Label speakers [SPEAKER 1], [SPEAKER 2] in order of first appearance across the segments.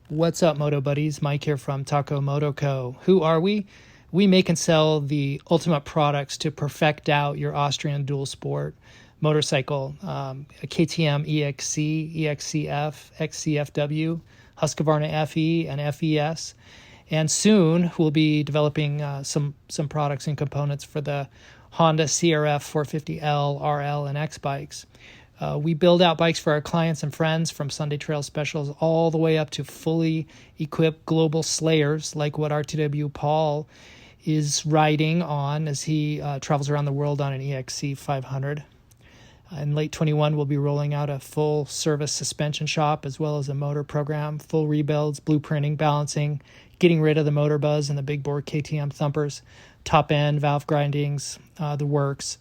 [SPEAKER 1] What's up, Moto buddies? Mike here from Taco Moto Co. Who are we? We make and sell the ultimate products to perfect out your Austrian dual sport motorcycle, a KTM EXC, EXCF, XCFW, Husqvarna FE, and FES. And soon we'll be developing some products and components for the Honda CRF 450L, RL, and X bikes. We build out bikes for our clients and friends, from Sunday Trail specials all the way up to fully equipped global slayers like what RTW Paul is riding on as he travels around the world on an EXC 500. In late 21, we'll be rolling out a full service suspension shop as well as a motor program, full rebuilds, blueprinting, balancing, getting rid of the motor buzz and the big bore KTM thumpers, top end, valve grindings, the works.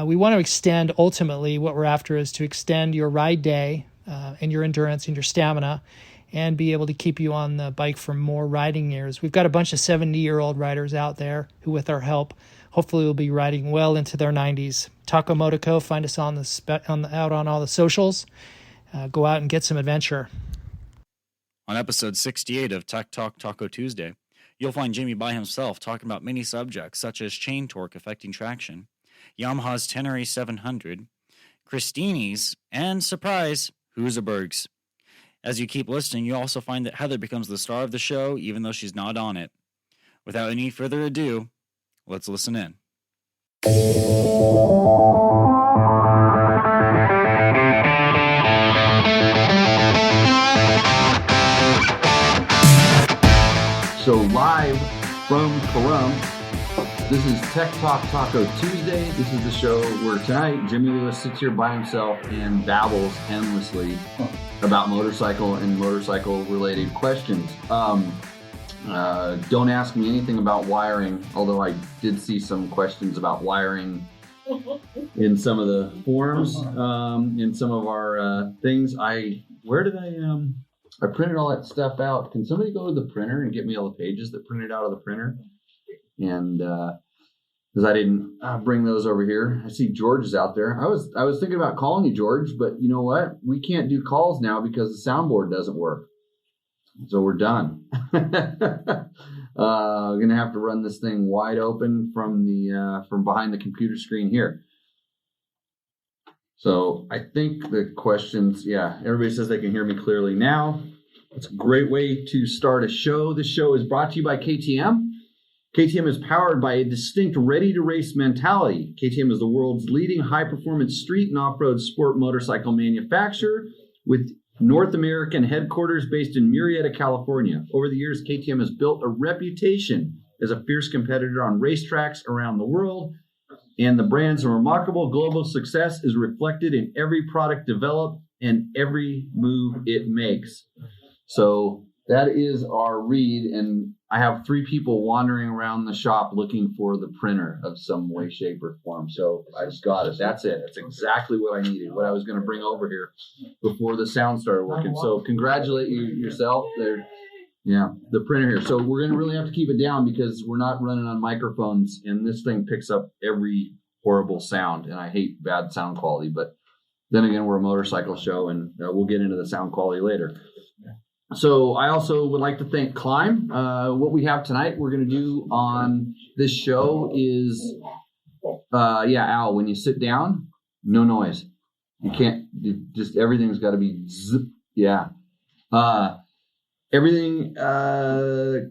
[SPEAKER 1] We want to extend, ultimately, what we're after is to extend your ride day and your endurance and your stamina and be able to keep you on the bike for more riding years. We've got a bunch of 70-year-old riders out there who, with our help, hopefully will be riding well into their 90s. Taco Moto Co. Find us out on all the socials. Go out and get some adventure.
[SPEAKER 2] On episode 68 of Tech Talk Taco Tuesday, you'll find Jimmy by himself talking about many subjects such as chain torque affecting traction, Yamaha's Tenere 700, Christini's, and, surprise, Husabergs. As you keep listening, you also find that Heather becomes the star of the show, even though she's not on it. Without any further ado, let's listen in.
[SPEAKER 3] So live from Pahrump, this is Tech Talk Taco Tuesday. This is the show where tonight Jimmy Lewis sits here by himself and babbles endlessly about motorcycle and motorcycle-related questions. Don't ask me anything about wiring, although I did see some questions about wiring in some of the forums, in some of our things. I printed all that stuff out. Can somebody go to the printer and get me all the pages that printed out of the printer? And because I didn't bring those over here. I see George is out there. I was thinking about calling you, George, but you know what? We can't do calls now because the soundboard doesn't work. So we're done. We're gonna have to run this thing wide open from behind the computer screen here. So I think the questions, everybody says they can hear me clearly now. It's a great way to start a show. This show is brought to you by KTM. KTM is powered by a distinct ready-to-race mentality. KTM is the world's leading high-performance street and off-road sport motorcycle manufacturer with North American headquarters based in Murrieta, California. Over the years, KTM has built a reputation as a fierce competitor on racetracks around the world, and the brand's remarkable global success is reflected in every product developed and every move it makes. So that is our read, and I have 3 people wandering around the shop looking for the printer of some way, shape, or form. So I just got it. That's it. That's exactly what I needed, what I was going to bring over here before the sound started working. So congratulate yourself there. Yeah, the printer here. So we're going to really have to keep it down because we're not running on microphones, and this thing picks up every horrible sound, and I hate bad sound quality. But then again, we're a motorcycle show, and we'll get into the sound quality later. So I also would like to thank Climb. What we have tonight, we're going to do on this show is, Al, when you sit down, no noise. You can't, just everything's got to be zip. Yeah. Everything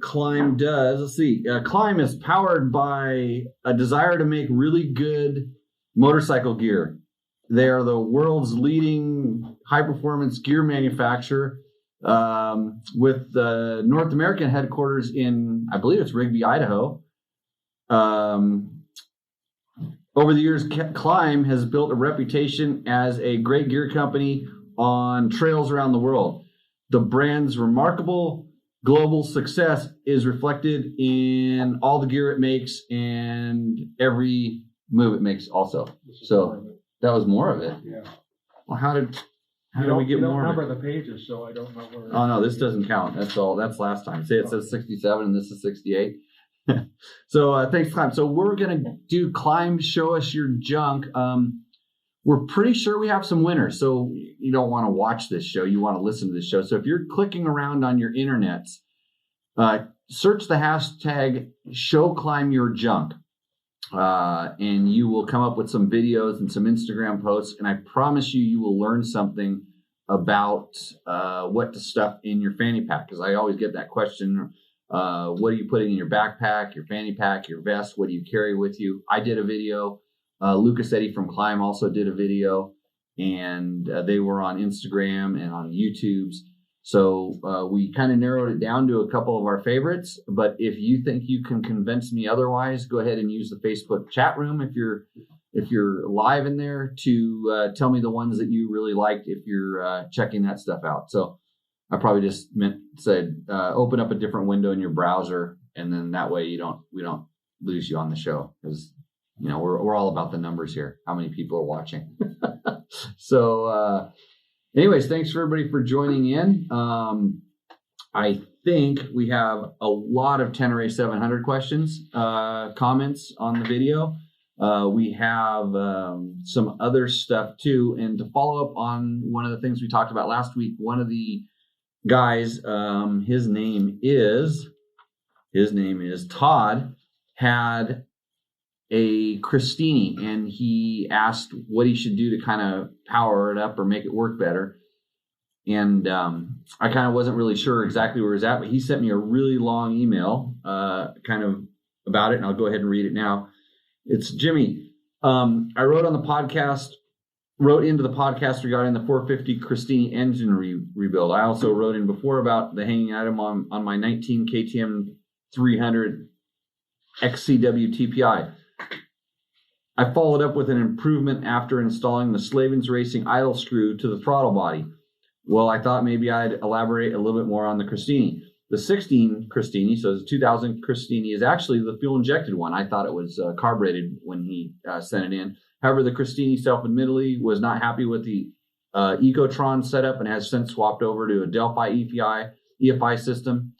[SPEAKER 3] Climb does, let's see. Climb is powered by a desire to make really good motorcycle gear. They are the world's leading high-performance gear manufacturer. With the North American headquarters in, I believe it's Rigby, Idaho. Over the years, Climb has built a reputation as a great gear company on trails around the world. The brand's remarkable global success is reflected in all the gear it makes and every move it makes also. So that was more of it.
[SPEAKER 4] Yeah.
[SPEAKER 3] Well, how did we get more?
[SPEAKER 4] You don't number the pages, so I don't know where.
[SPEAKER 3] Oh no, this doesn't count. That's all. That's last time. Say it says 67 and this is 68. So thanks, Climb. So we're gonna do Climb Show Us Your Junk. we're pretty sure we have some winners. So you don't want to watch this show. You want to listen to this show. So if you're clicking around on your internets, search the hashtag #ShowClimbYourJunk. And you will come up with some videos and some Instagram posts. And I promise you will learn something about what to stuff in your fanny pack. Because I always get that question. What are you putting in your backpack, your fanny pack, your vest? What do you carry with you? I did a video. Lucas Eddy from Climb also did a video. And they were on Instagram and on YouTube's. So we kind of narrowed it down to a couple of our favorites. But if you think you can convince me otherwise, go ahead and use the Facebook chat room if you're live in there to tell me the ones that you really liked if you're checking that stuff out. So I probably just said open up a different window in your browser, and then that way we don't lose you on the show, because we're all about the numbers here. How many people are watching? So. Anyways, thanks for everybody for joining in. I think we have a lot of Tenere 700 questions, comments on the video. We have some other stuff too. And to follow up on one of the things we talked about last week, one of the guys, his name is Todd, had a Christini, and he asked what he should do to kind of power it up or make it work better. And I kind of wasn't really sure exactly where he's at, but he sent me a really long email kind of about it, and I'll go ahead and read it now. It's Jimmy. I wrote into the podcast regarding the 450 Christini engine rebuild. I also wrote in before about the hanging item on my 19 KTM 300 XCW TPI. I followed up with an improvement after installing the Slavens Racing idle screw to the throttle body. Well, I thought maybe I'd elaborate a little bit more on the Christini. The 16 Christini, so the 2000 Christini, is actually the fuel-injected one. I thought it was carbureted when he sent it in. However, the Christini self-admittedly was not happy with the Ecotron setup and has since swapped over to a Delphi EFI system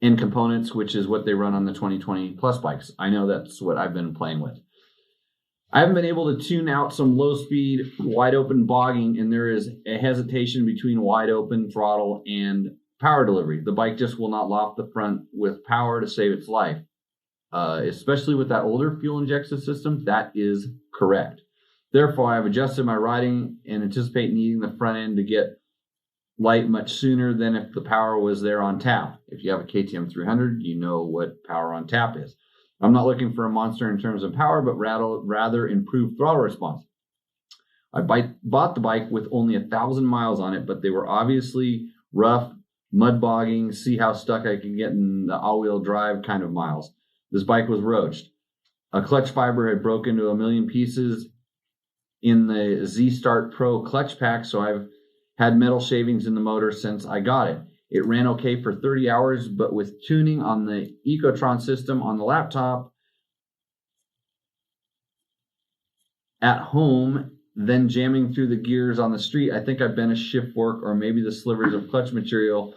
[SPEAKER 3] and components, which is what they run on the 2020 Plus bikes. I know that's what I've been playing with. I haven't been able to tune out some low-speed, wide-open bogging, and there is a hesitation between wide-open throttle and power delivery. The bike just will not loft the front with power to save its life. Especially with that older fuel injection system, that is correct. Therefore, I've adjusted my riding and anticipate needing the front end to get light much sooner than if the power was there on tap. If you have a KTM 300, you know what power on tap is. I'm not looking for a monster in terms of power, but rather improved throttle response. I bought the bike with only 1,000 miles on it, but they were obviously rough, mud bogging, see how stuck I can get in the all-wheel drive kind of miles. This bike was roached. A clutch fiber had broken to 1 million pieces in the Z-Start Pro clutch pack, so I've had metal shavings in the motor since I got it. It ran okay for 30 hours, but with tuning on the Ecotron system on the laptop at home, then jamming through the gears on the street, I think I bent a shift fork, or maybe the slivers of clutch material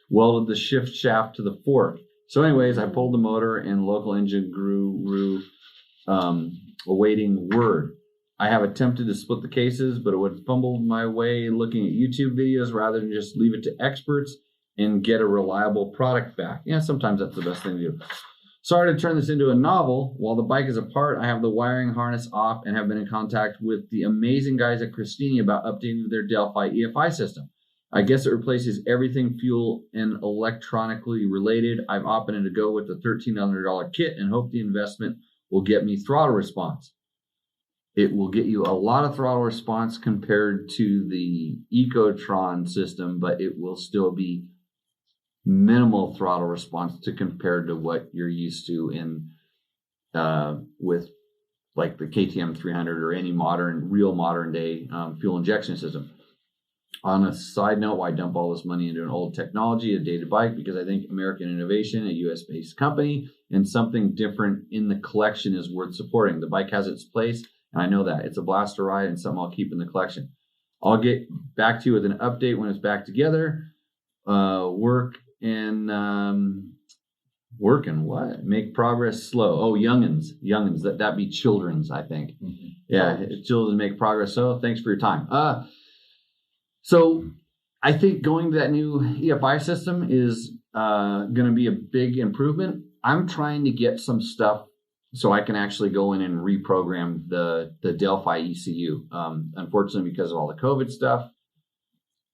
[SPEAKER 3] welded the shift shaft to the fork. So anyways, I pulled the motor and local engine guru awaiting word. I have attempted to split the cases, but it would fumble my way looking at YouTube videos rather than just leave it to experts and get a reliable product back. Yeah, sometimes that's the best thing to do. Sorry to turn this into a novel. While the bike is apart, I have the wiring harness off and have been in contact with the amazing guys at Christini about updating their Delphi EFI system. I guess it replaces everything fuel and electronically related. I've opted to go with the $1,300 kit and hope the investment will get me throttle response. It will get you a lot of throttle response compared to the Ecotron system, but it will still be minimal throttle response compared to what you're used to in with like the KTM 300 or any real modern day fuel injection system. On a side note, why dump all this money into an old technology, a dated bike? Because I think American innovation, a US-based company, and something different in the collection is worth supporting. The bike has its place, and I know that. It's a blast to ride and something I'll keep in the collection. I'll get back to you with an update when it's back together. Work and Working what? Make progress slow. Oh, youngins. That'd be children's, I think.
[SPEAKER 4] Mm-hmm.
[SPEAKER 3] Yeah, children make progress slow. Thanks for your time. So I think going to that new EFI system is going to be a big improvement. I'm trying to get some stuff so I can actually go in and reprogram the Delphi ECU. Unfortunately, because of all the COVID stuff,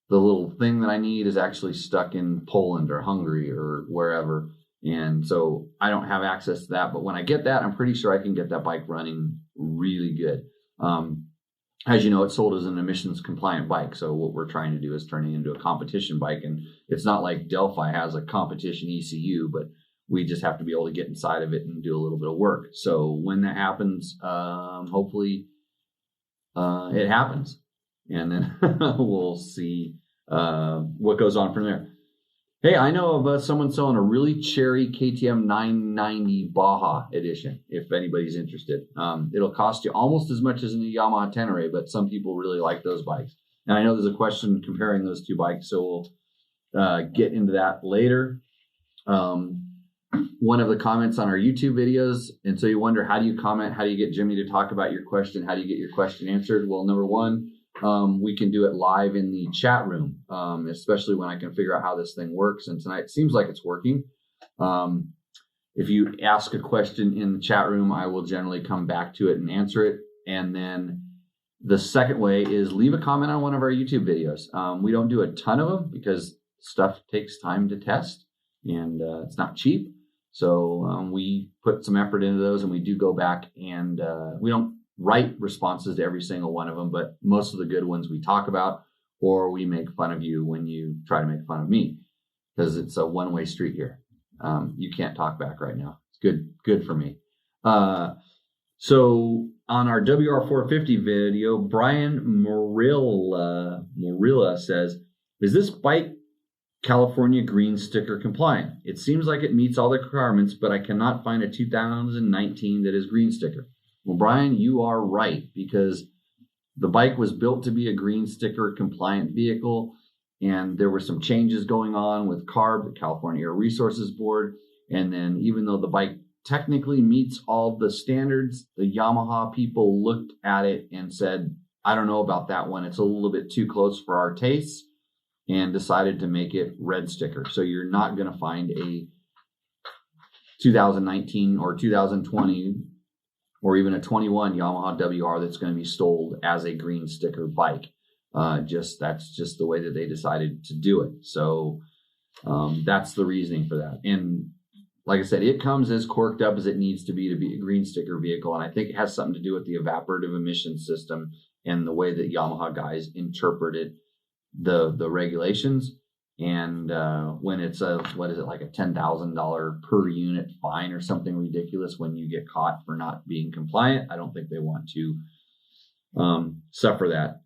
[SPEAKER 3] the little thing that I need is actually stuck in Poland or Hungary or wherever. And so I don't have access to that. But when I get that, I'm pretty sure I can get that bike running really good. As you know, it's sold as an emissions compliant bike. So what we're trying to do is turn it into a competition bike. And it's not like Delphi has a competition ECU, but we just have to be able to get inside of it and do a little bit of work. So when that happens, hopefully it happens. And then we'll see what goes on from there. Hey, I know of someone selling a really cherry KTM 990 Baja edition, if anybody's interested. It'll cost you almost as much as a Yamaha Tenere, but some people really like those bikes. And I know there's a question comparing those two bikes, so we'll get into that later. One of the comments on our YouTube videos, and so you wonder, how do you comment? How do you get Jimmy to talk about your question? How do you get your question answered? Well, number one, we can do it live in the chat room, especially when I can figure out how this thing works. And tonight it seems like it's working. If you ask a question in the chat room, I will generally come back to it and answer it. And then the second way is leave a comment on one of our YouTube videos. We don't do a ton of them because stuff takes time to test and it's not cheap. So we put some effort into those, and we do go back and we don't write responses to every single one of them, but most of the good ones we talk about, or we make fun of you when you try to make fun of me, because it's a one-way street here. You can't talk back right now. It's good for me. So on our WR450 video, Brian Morilla says, is this bike California green sticker compliant? It seems like it meets all the requirements, but I cannot find a 2019 that is green sticker. Well, Brian, you are right, because the bike was built to be a green sticker compliant vehicle, and there were some changes going on with CARB, the California Air Resources Board. And then even though the bike technically meets all the standards, the Yamaha people looked at it and said, I don't know about that one. It's a little bit too close for our tastes, and decided to make it red sticker. So you're not going to find a 2019 or 2020 or even a 21 Yamaha WR that's going to be sold as a green sticker bike. That's just the way that they decided to do it. So that's the reasoning for that. And like I said, it comes as corked up as it needs to be a green sticker vehicle. And I think it has something to do with the evaporative emission system and the way that Yamaha guys interpreted the regulations. And when it's like a $10,000 per unit fine or something ridiculous when you get caught for not being compliant, I don't think they want to suffer that.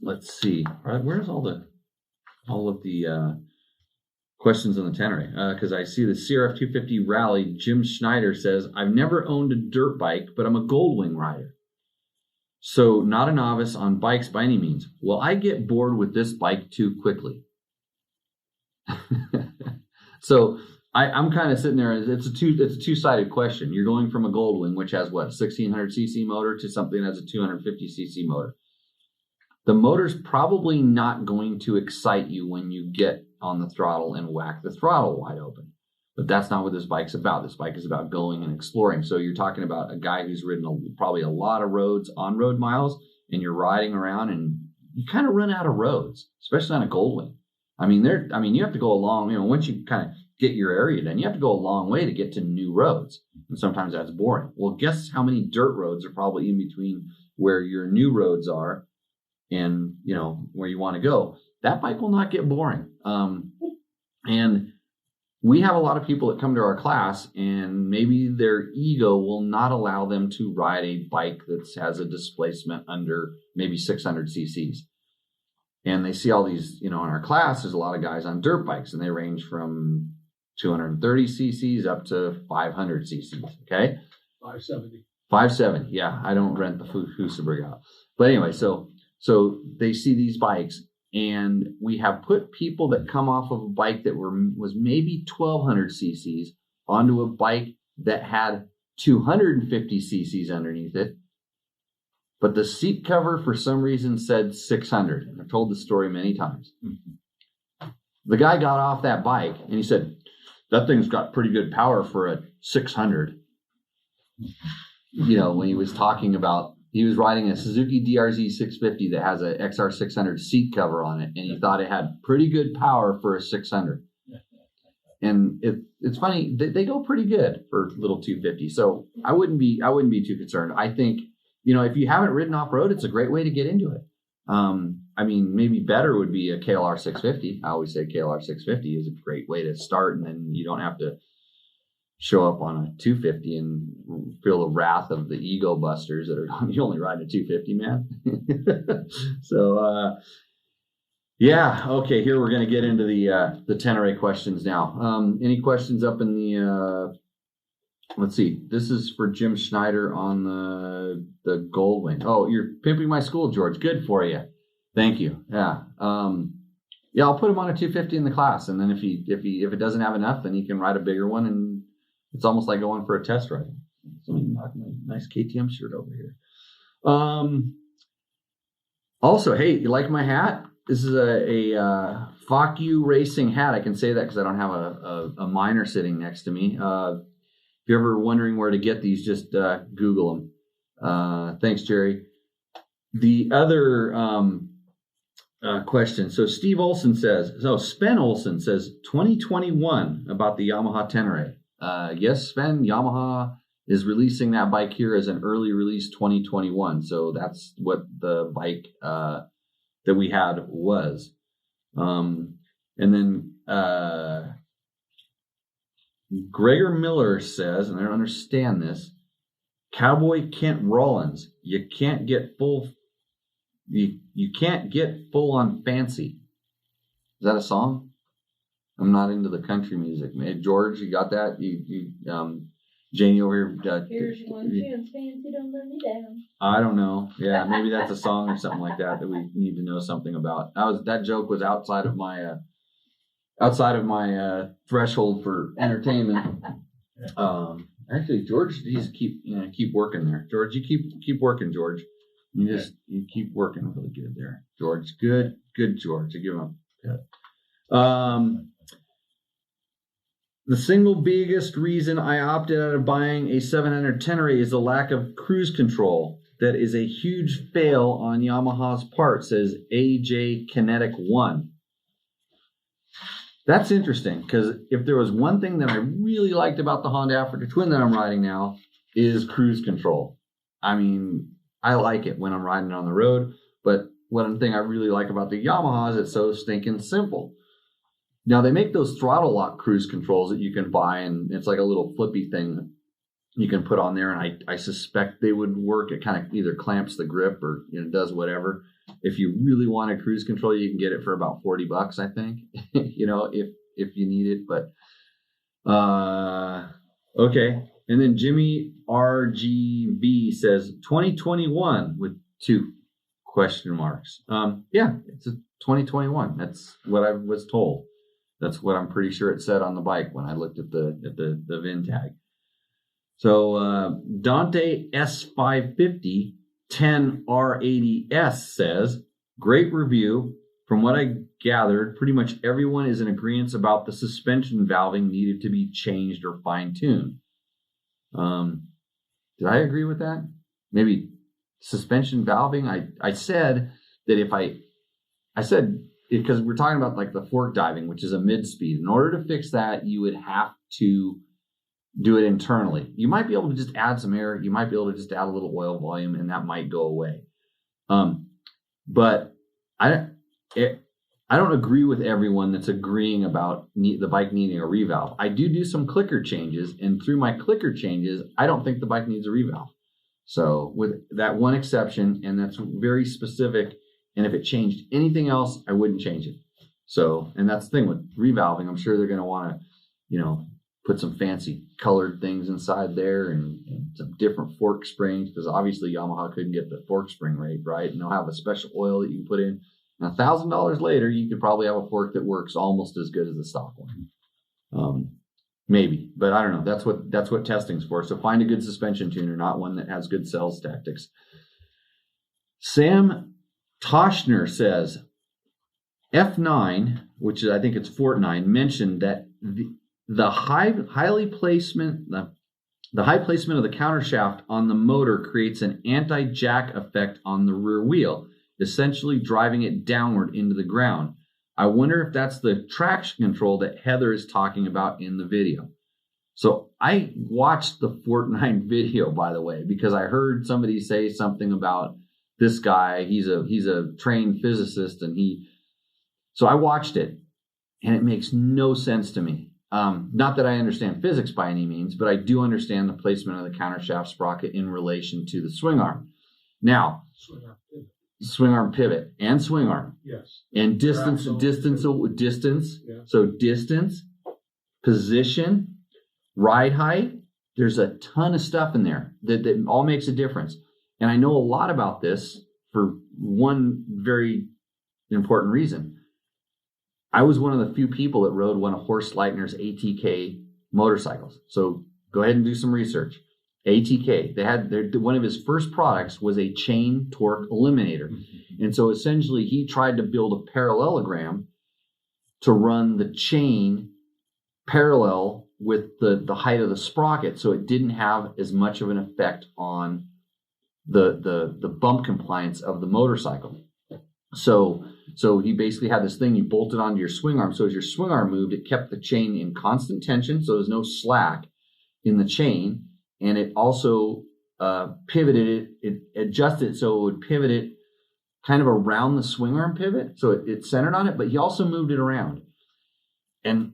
[SPEAKER 3] Let's see. All right, where's all of the questions on the Tenere? Because I see the CRF 250 Rally. Jim Schneider says, I've never owned a dirt bike, but I'm a Goldwing rider. So not a novice on bikes by any means. Will I get bored with this bike too quickly? So I'm kind of sitting there. It's a two-sided question. You're going from a Goldwing, which has what, 1600 cc motor, to something that has a 250 cc motor. The motor's probably not going to excite you when you get on the throttle and whack the throttle wide open. But that's not what this bike's about. This bike is about going and exploring. So you're talking about a guy who's ridden probably a lot of roads, on-road miles, and you're riding around and you kind of run out of roads, especially on a Goldwing. You have to go a long, once you kind of get your area done, you have to go a long way to get to new roads. And sometimes that's boring. Well, guess how many dirt roads are probably in between where your new roads are and, where you want to go. That bike will not get boring. And we have a lot of people that come to our class, and maybe their ego will not allow them to ride a bike that has a displacement under maybe 600 cc's. And they see all these, in our class, there's a lot of guys on dirt bikes, and they range from 230 cc's up to 500 cc's, okay?
[SPEAKER 4] 570.
[SPEAKER 3] 570, yeah. I don't rent the Husaberg out. But anyway, so they see these bikes, And we have put people that come off of a bike that was maybe 1,200 cc's onto a bike that had 250 cc's underneath it. But the seat cover, for some reason, said 600. And I've told the story many times. The guy got off that bike and he said, that thing's got pretty good power for a 600. When he was talking about, he was riding a Suzuki DRZ 650 that has a XR 600 seat cover on it, and he thought it had pretty good power for a 600. And it's funny, they go pretty good for little 250. So I wouldn't be too concerned. I think, if you haven't ridden off road, it's a great way to get into it. Maybe better would be a KLR 650. I always say KLR 650 is a great way to start, and then you don't have to show up on a 250 and feel the wrath of the ego busters that are you only ride a 250, man. So okay, here we're going to get into the Tenere questions now. Any questions up in the let's see, this is for Jim Schneider on the Goldwing. Oh, you're pimping my school, George. Good for you. Thank you. Yeah. I'll put him on a 250 in the class, and then if it doesn't have enough, then he can ride a bigger one, and it's almost like going for a test ride. Somebody knocked my nice KTM shirt over here. Also, hey, you like my hat? This is a Fuck You Racing hat. I can say that because I don't have a miner sitting next to me. If you're ever wondering where to get these, just Google them. Thanks, Jerry. The other question. So Spen Olson says 2021 about the Yamaha Tenere. Yes, Sven, Yamaha is releasing that bike here as an early release 2021. So that's what the bike that we had was. And then Gregor Miller says, and I don't understand this, Cowboy Kent Rollins, you can't get full on fancy. Is that a song? I'm not into the country music, man. George, you got that? Janie over here.
[SPEAKER 5] Here's one chance, fancy, don't let me down.
[SPEAKER 3] I don't know. Yeah, maybe that's a song or something like that we need to know something about. That joke was outside of my threshold for entertainment. Actually, George, you keep working there. George, you keep working, George. You keep working really good there, George. Good, George. I give him a pet. The single biggest reason I opted out of buying a 700 Tenere is the lack of cruise control. That is a huge fail on Yamaha's part, says AJ Kinetic 1. That's interesting, because if there was one thing that I really liked about the Honda Africa Twin that I'm riding now is cruise control. I mean, I like it when I'm riding on the road, but one thing I really like about the Yamaha is it's so stinking simple. Now, they make those throttle lock cruise controls that you can buy, and it's like a little flippy thing you can put on there, and I suspect they would work. It kind of either clamps the grip or does whatever. If you really want a cruise control, you can get it for about $40, I think, if you need it. But okay. And then Jimmy RGB says 2021 with 2 question marks. Yeah, it's a 2021. That's what I was told. That's what I'm pretty sure it said on the bike when I looked at the VIN tag. So Dante S550 10R80S says, great review. From what I gathered, pretty much everyone is in agreement about the suspension valving needed to be changed or fine-tuned. Did I agree with that? Maybe suspension valving. I said that because we're talking about like the fork diving, which is a mid-speed. In order to fix that, you would have to do it internally. You might be able to just add some air. You might be able to just add a little oil volume, and that might go away. But I don't agree with everyone that's agreeing about the bike needing a revalve. I do some clicker changes, and through my clicker changes, I don't think the bike needs a revalve. So with that one exception, and that's very specific, and if it changed anything else, I wouldn't change it. So, and that's the thing with revalving. I'm sure they're going to want to, put some fancy colored things inside there and some different fork springs, because obviously Yamaha couldn't get the fork spring rate right. And they'll have a special oil that you can put in. Now, $1,000 later, you could probably have a fork that works almost as good as the stock one. Maybe, but I don't know. That's what testing's for. So find a good suspension tuner, not one that has good sales tactics. Sam Toshner says F9, which is, I think it's Fort 9, mentioned that the high placement of the countershaft on the motor creates an anti-jack effect on the rear wheel, essentially driving it downward into the ground. I wonder if that's the traction control that Heather is talking about in the video. So I watched the Fort 9 video, by the way, because I heard somebody say something about this guy. He's a trained physicist, so I watched it, and it makes no sense to me. Not that I understand physics by any means, but I do understand the placement of the countershaft sprocket in relation to the swing arm. Now, swing arm pivot and swing arm.
[SPEAKER 4] Yes.
[SPEAKER 3] And distance.
[SPEAKER 4] Yeah.
[SPEAKER 3] So distance, position, ride height. There's a ton of stuff in there that all makes a difference. And I know a lot about this for one very important reason. I was one of the few people that rode one of Horst Leitner's ATK motorcycles. So go ahead and do some research. ATK, one of his first products was a chain torque eliminator. And so essentially he tried to build a parallelogram to run the chain parallel with the height of the sprocket, so it didn't have as much of an effect on the bump compliance of the motorcycle. So he basically had this thing you bolted onto your swing arm. So as your swing arm moved, it kept the chain in constant tension, so there's no slack in the chain. And it also pivoted it adjusted it so it would pivot it kind of around the swing arm pivot. So it centered on it, but he also moved it around. And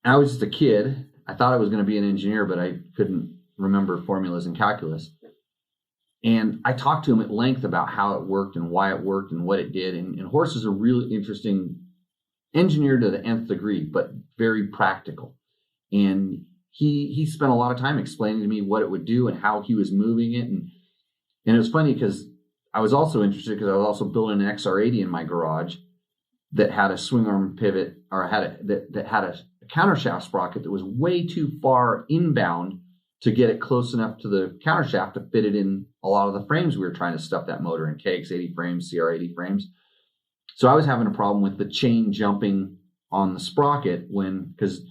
[SPEAKER 3] I was just a kid. I thought I was going to be an engineer, but I couldn't remember formulas in calculus. And I talked to him at length about how it worked and why it worked and what it did. And Horst is a really interesting engineer to the nth degree, but very practical. And he spent a lot of time explaining to me what it would do and how he was moving it. And it was funny because I was also interested because I was also building an XR80 in my garage that had a swing arm pivot, or that had a countershaft sprocket that was way too far inbound to get it close enough to the countershaft to fit it in a lot of the frames we were trying to stuff that motor in, KX80 frames, CR80 frames. So I was having a problem with the chain jumping on the sprocket because,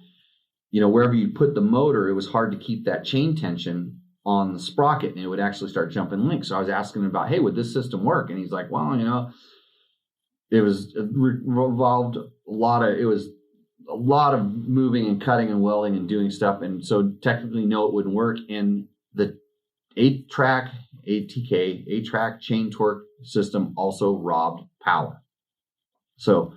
[SPEAKER 3] wherever you put the motor, it was hard to keep that chain tension on the sprocket, and it would actually start jumping links. So I was asking him about, hey, would this system work? And he's like, well, it was revolved it was a lot of moving and cutting and welding and doing stuff. And so technically, no, it wouldn't work. And the 8-track chain torque system also robbed power. So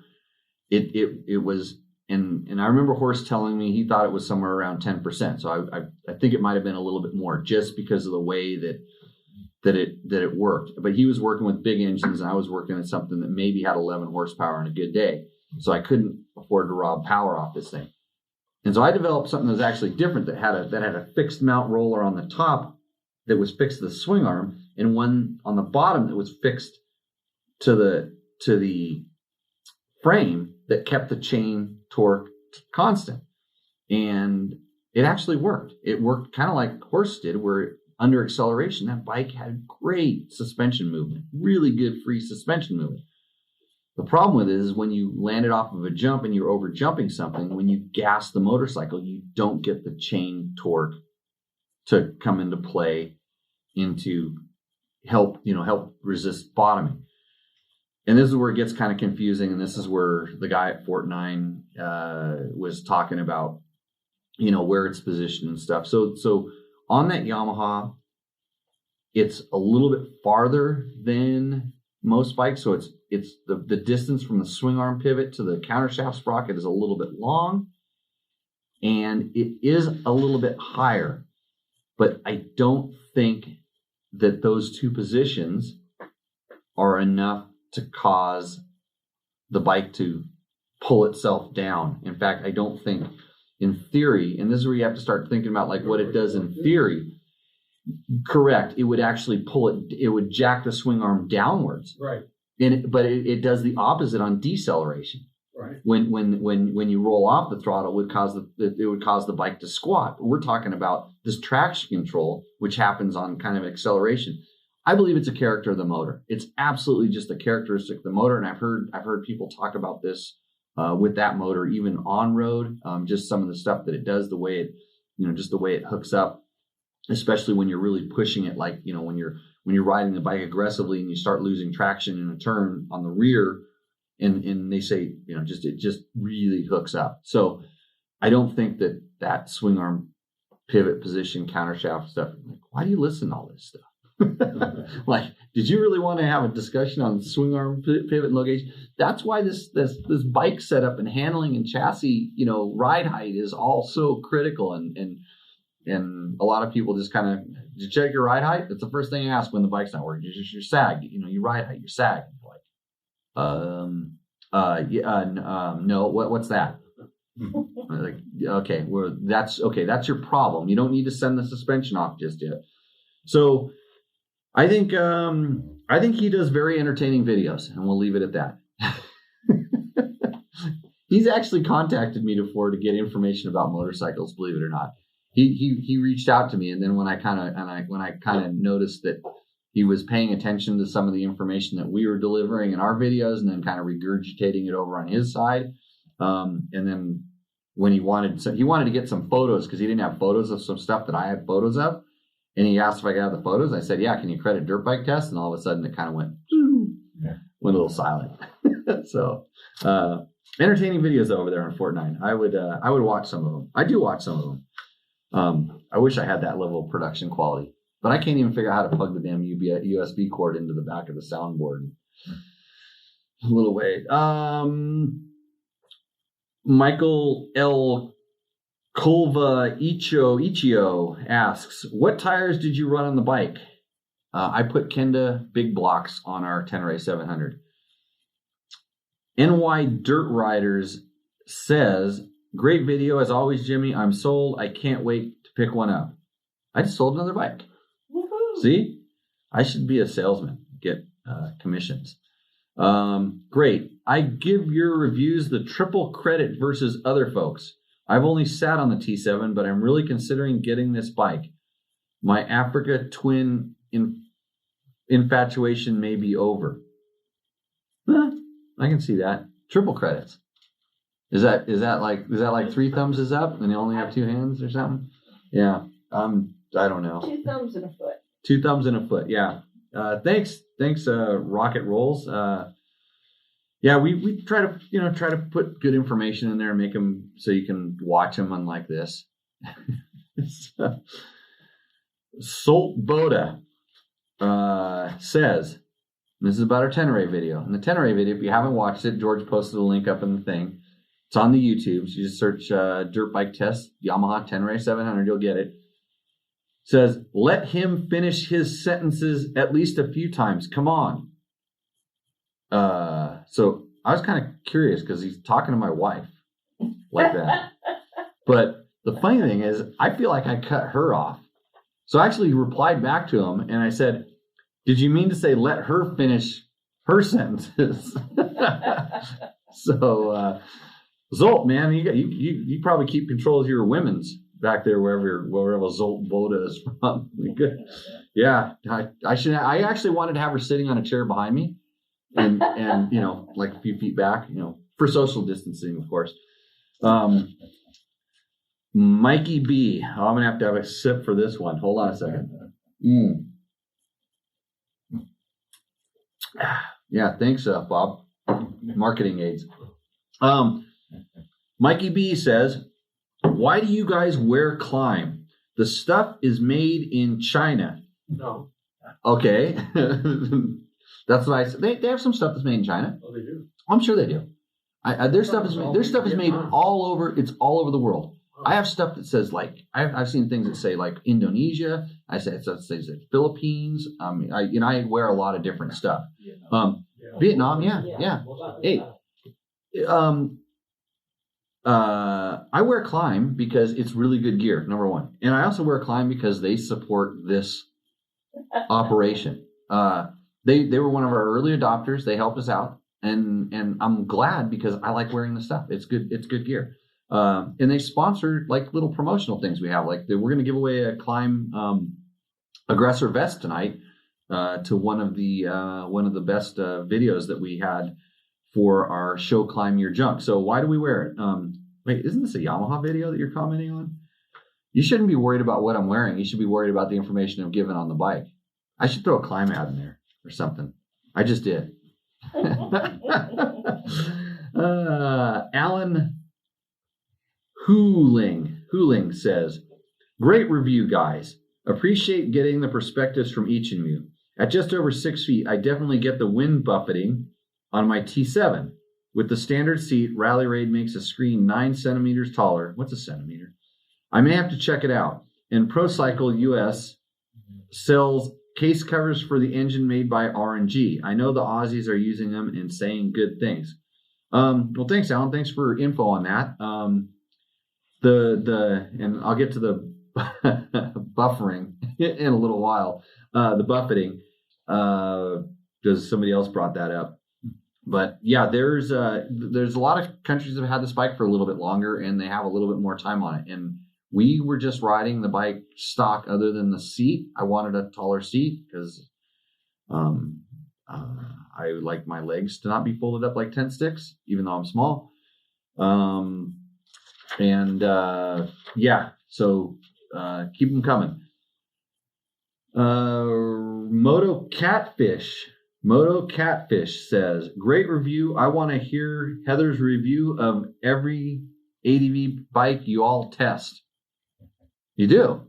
[SPEAKER 3] it was, and I remember Horst telling me he thought it was somewhere around 10%. So I think it might have been a little bit more just because of the way that it worked. But he was working with big engines, and I was working at something that maybe had 11 horsepower on a good day. So I couldn't afford to rob power off this thing. And so I developed something that was actually different, that had a fixed mount roller on the top that was fixed to the swing arm, and one on the bottom that was fixed to the frame that kept the chain torque constant. And it actually worked. It worked kind of like Horst did, where under acceleration, that bike had great suspension movement, really good free suspension movement. The problem with it is when you landed off of a jump and you're over jumping something, when you gas the motorcycle, you don't get the chain torque to come into play into help resist bottoming. And this is where it gets kind of confusing. And this is where the guy at Fort 9 was talking about, where it's positioned and stuff. So on that Yamaha, it's a little bit farther than most bikes. So it's the distance from the swing arm pivot to the countershaft sprocket is a little bit long, and it is a little bit higher. But I don't think that those two positions are enough to cause the bike to pull itself down. In fact, I don't think, in theory, and this is where you have to start thinking about like what it does in theory. Correct. It would actually pull it. It would jack the swing arm downwards.
[SPEAKER 4] Right.
[SPEAKER 3] but it does the opposite on deceleration.
[SPEAKER 4] Right.
[SPEAKER 3] When you roll off the throttle, it would cause the bike to squat. We're talking about this traction control, which happens on kind of acceleration. I believe it's a character of the motor. It's absolutely just a characteristic of the motor, and I've heard people talk about this with that motor, even on road. Just some of the stuff that it does, the way it, just the way it hooks up, especially when you're really pushing it, like when you're riding the bike aggressively and you start losing traction in a turn on the rear. And they say, it just really hooks up. So I don't think that swing arm pivot position countershaft stuff. Like, why do you listen to all this stuff? Like, did you really want to have a discussion on swing arm pivot and location? That's why this bike setup and handling and chassis, ride height is all so critical. And a lot of people just kind of, did you check your ride height? That's the first thing I ask when the bike's not working. It's just your sag, your ride height, your sag. Like, no, what's that? Like, okay, well, that's your problem. You don't need to send the suspension off just yet. So I think he does very entertaining videos, and we'll leave it at that. He's actually contacted me before to get information about motorcycles, believe it or not. He reached out to me, and then when I kind of noticed that he was paying attention to some of the information that we were delivering in our videos and then kind of regurgitating it over on his side. And then when he wanted to get some photos because he didn't have photos of some stuff that I had photos of. And he asked if I could have the photos. I said, yeah, can you credit dirt bike test? And all of a sudden it kind of went a little silent. So entertaining videos over there on Fortnite. I would watch some of them. I do watch some of them. I wish I had that level of production quality. But I can't even figure out how to plug the damn USB cord into the back of the soundboard. A little way. Michael L. Kulva Ichio asks, what tires did you run on the bike? I put Kenda big blocks on our Tenere 700. NY Dirt Riders says, great video as always, Jimmy. I'm sold. I can't wait to pick one up. I just sold another bike. See, I should be a salesman, get commissions. Great. I give your reviews the triple credit versus other folks. I've only sat on the T7, but I'm really considering getting this bike. My Africa twin infatuation may be over. I can see that. Triple credits. Is that like three thumbs is up and you only have two hands or something? Yeah. I don't know.
[SPEAKER 5] Two thumbs and a foot.
[SPEAKER 3] Two thumbs and a foot. Yeah. Thanks, Rocket Rolls. Yeah, we try to put good information in there and make them so you can watch them unlike this. Salt Boda says, this is about our Tenere video. In the Tenere video, if you haven't watched it, George posted a link up in the thing. It's on the YouTube. So you just search dirt bike test Yamaha Tenere 700, you'll get it. Says, let him finish his sentences at least a few times. Come on. So I was kind of curious because he's talking to my wife like that. But the funny thing is, I feel like I cut her off. So I actually replied back to him and I said, did you mean to say let her finish her sentences? So Zolt, man, you probably keep control of your women's back there wherever Zolt Voda is from. Good. Yeah, I actually wanted to have her sitting on a chair behind me, and like a few feet back, for social distancing, of course. Mikey B. Oh, I'm gonna have to have a sip for this one. Hold on a second. Yeah, thanks, Bob. Marketing aids. Mikey B says, why do you guys wear Climb? The stuff is made in China.
[SPEAKER 4] No.
[SPEAKER 3] Okay. That's what I said. They have some stuff that's made in China.
[SPEAKER 4] Oh, they do.
[SPEAKER 3] I'm sure they do. Their stuff is made all over. It's all over the world. I have stuff that says like I've seen things that say like Indonesia. I say it says Philippines. I wear a lot of different stuff. Vietnam, yeah. Hey, I wear Climb because it's really good gear, number one, and I also wear Climb because they support this operation. they were one of our early adopters. They helped us out, and I'm glad because I like wearing the stuff. It's good gear. And they sponsor like little promotional things we have. Like we're going to give away a Climb Aggressor vest tonight to one of the best videos that we had for our show Climb Your Junk. So why do we wear it? Wait, isn't this a Yamaha video that you're commenting on? You shouldn't be worried about what I'm wearing. You should be worried about the information I'm giving on the bike. I should throw a Climb ad in there or something. I just did. Alan Hooling says, great review, guys. Appreciate getting the perspectives from each of you. At just over 6 feet, I definitely get the wind buffeting on my T7. With the standard seat, Rally Raid makes a screen 9 centimeters taller. What's a centimeter? I may have to check it out. And ProCycle US sells case covers for the engine made by R&G. I know the Aussies are using them and saying good things. Well, thanks, Alan. Thanks for info on that. And I'll get to the buffering in a little while. The buffeting, because somebody else brought that up. But yeah, there's a lot of countries that have had this bike for a little bit longer, and they have a little bit more time on it. And we were just riding the bike stock, other than the seat. I wanted a taller seat because I like my legs to not be folded up like tent sticks, even though I'm small. So keep them coming. Moto Catfish says, great review. I want to hear Heather's review of every ADV bike you all test. You do?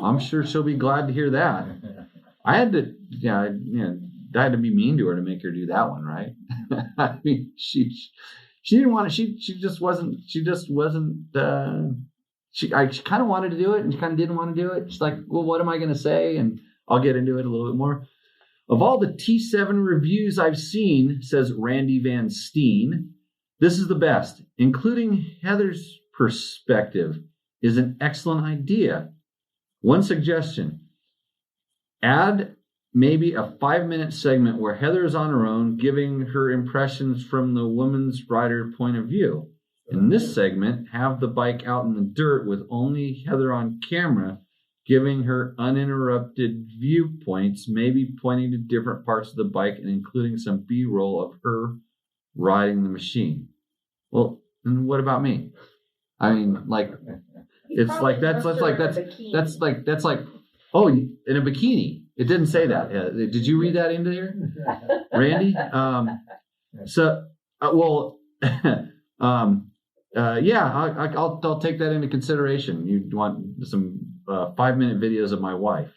[SPEAKER 3] I'm sure she'll be glad to hear that. I had to, I had to be mean to her to make her do that one, right? I mean, she didn't want to. She just wasn't. She kind of wanted to do it, and she kind of didn't want to do it. She's like, well, what am I going to say? And I'll get into it a little bit more. Of all the T7 reviews I've seen, says Randy Van Steen, this is the best. Including Heather's perspective is an excellent idea. One suggestion: add maybe a 5-minute segment where Heather is on her own, giving her impressions from the woman's rider point of view. In this segment, have the bike out in the dirt with only Heather on camera, giving her uninterrupted viewpoints, maybe pointing to different parts of the bike and including some B-roll of her riding the machine. Well, and what about me? I mean, like, it's like that's like, oh, in a bikini. It didn't say that. Did you read that into here, Randy? I'll take that into consideration. You want some 5-minute videos of my wife?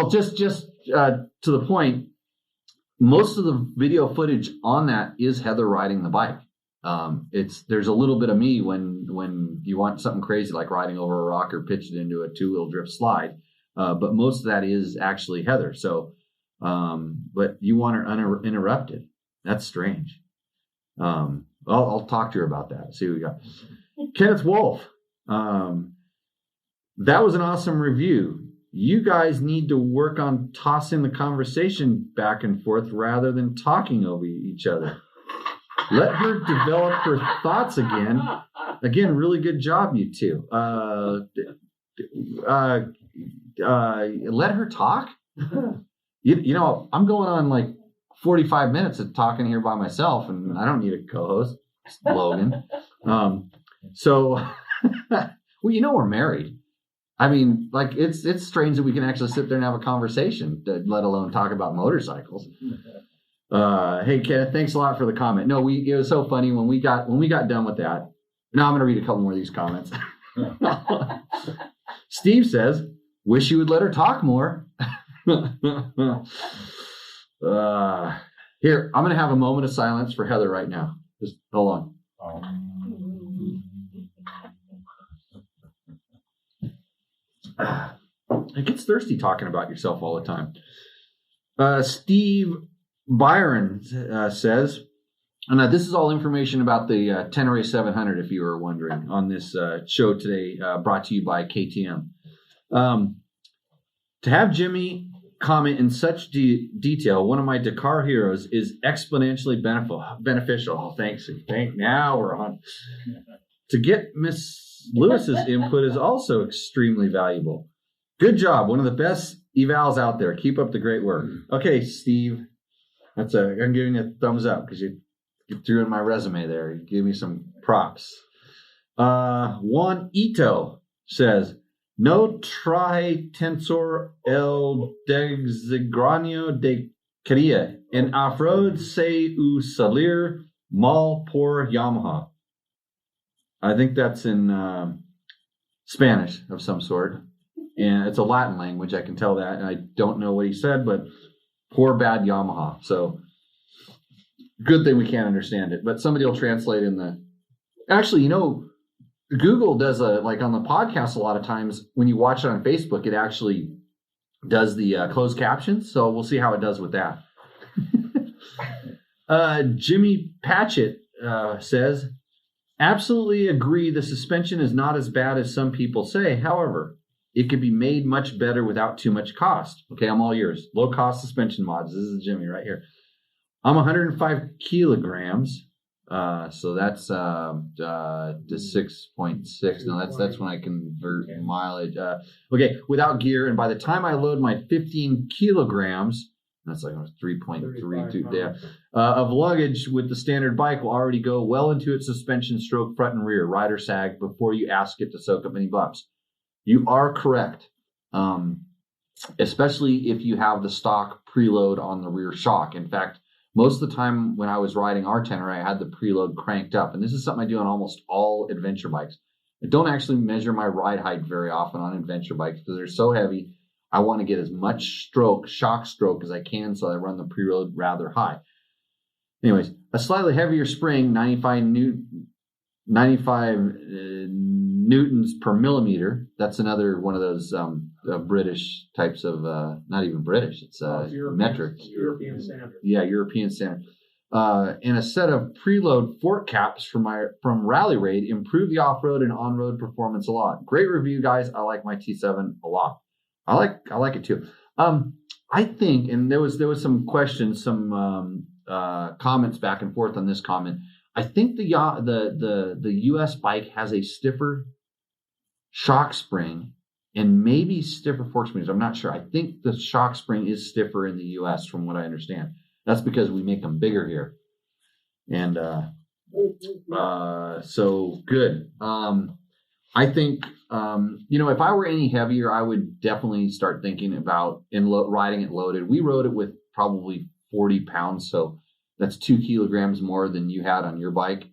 [SPEAKER 3] Just to the point. Most of the video footage on that is Heather riding the bike. There's a little bit of me when you want something crazy like riding over a rock or pitch it into a 2-wheel drift slide. But most of that is actually Heather. So, but you want her uninterrupted. That's strange. I'll talk to her about that. See what we got. Kenneth Wolf. That was an awesome review. You guys need to work on tossing the conversation back and forth rather than talking over each other. Let her develop her thoughts again. Again, really good job, you two. Let her talk. You know, I'm going on like 45 minutes of talking here by myself, and I don't need a co-host, Logan. Well, you know, we're married. I mean, like, it's strange that we can actually sit there and have a conversation, let alone talk about motorcycles. Hey, Kenneth, thanks a lot for the comment. No, it was so funny when we got done with that. Now I'm going to read a couple more of these comments. Steve says, wish you would let her talk more. Here, I'm going to have a moment of silence for Heather right now. Just hold on. It gets thirsty talking about yourself all the time. Steve Byron says, and this is all information about the Tenere 700, if you were wondering, on this show today, brought to you by KTM. To have Jimmy comment in such detail, one of my Dakar heroes, is exponentially beneficial. Oh, thanks. Now we're on. To get Miss Lewis's input is also extremely valuable. Good job. One of the best evals out there. Keep up the great work. Okay, Steve. I'm giving you a thumbs up because you threw in my resume there. You gave me some props. Juan Ito says, no trae tensor el designio de quería en off-road se u salir mal por Yamaha. I think that's in Spanish of some sort. And it's a Latin language, I can tell that. And I don't know what he said, but poor bad Yamaha. So good thing we can't understand it. But somebody will translate in the... Actually, you know, Google does like on the podcast a lot of times when you watch it on Facebook, it actually does the closed captions. So we'll see how it does with that. Jimmy Patchett says, absolutely agree the suspension is not as bad as some people say. However, it could be made much better without too much cost. Okay, I'm all yours. Low cost suspension mods. This is Jimmy right here. I'm 105 kilograms. So that's to 6.6. No, that's when I convert mileage. Okay, without gear, and by the time I load my 15 kilograms, that's like 3.32 of luggage with the standard bike will already go well into its suspension stroke, front and rear, rider sag before you ask it to soak up any bumps. You are correct, especially if you have the stock preload on the rear shock. In fact, most of the time when I was riding our Tenere, I had the preload cranked up. And this is something I do on almost all adventure bikes. I don't actually measure my ride height very often on adventure bikes because they're so heavy. I want to get as much shock stroke as I can, so I run the preload rather high. Anyways, a slightly heavier spring, 95 newtons per millimeter. That's another one of those British types of, not even British, it's metric.
[SPEAKER 6] European standard.
[SPEAKER 3] Yeah, European standard. And a set of preload fork caps from Rally Raid improve the off-road and on-road performance a lot. Great review, guys. I like my T7 a lot. I like it too. I think, and there was some questions, some comments back and forth on this comment. I think the US bike has a stiffer shock spring and maybe stiffer fork springs. I'm not sure. I think the shock spring is stiffer in the US from what I understand. That's because we make them bigger here. And so good. I think, if I were any heavier, I would definitely start thinking about riding it loaded. We rode it with probably 40 pounds. So that's 2 kilograms more than you had on your bike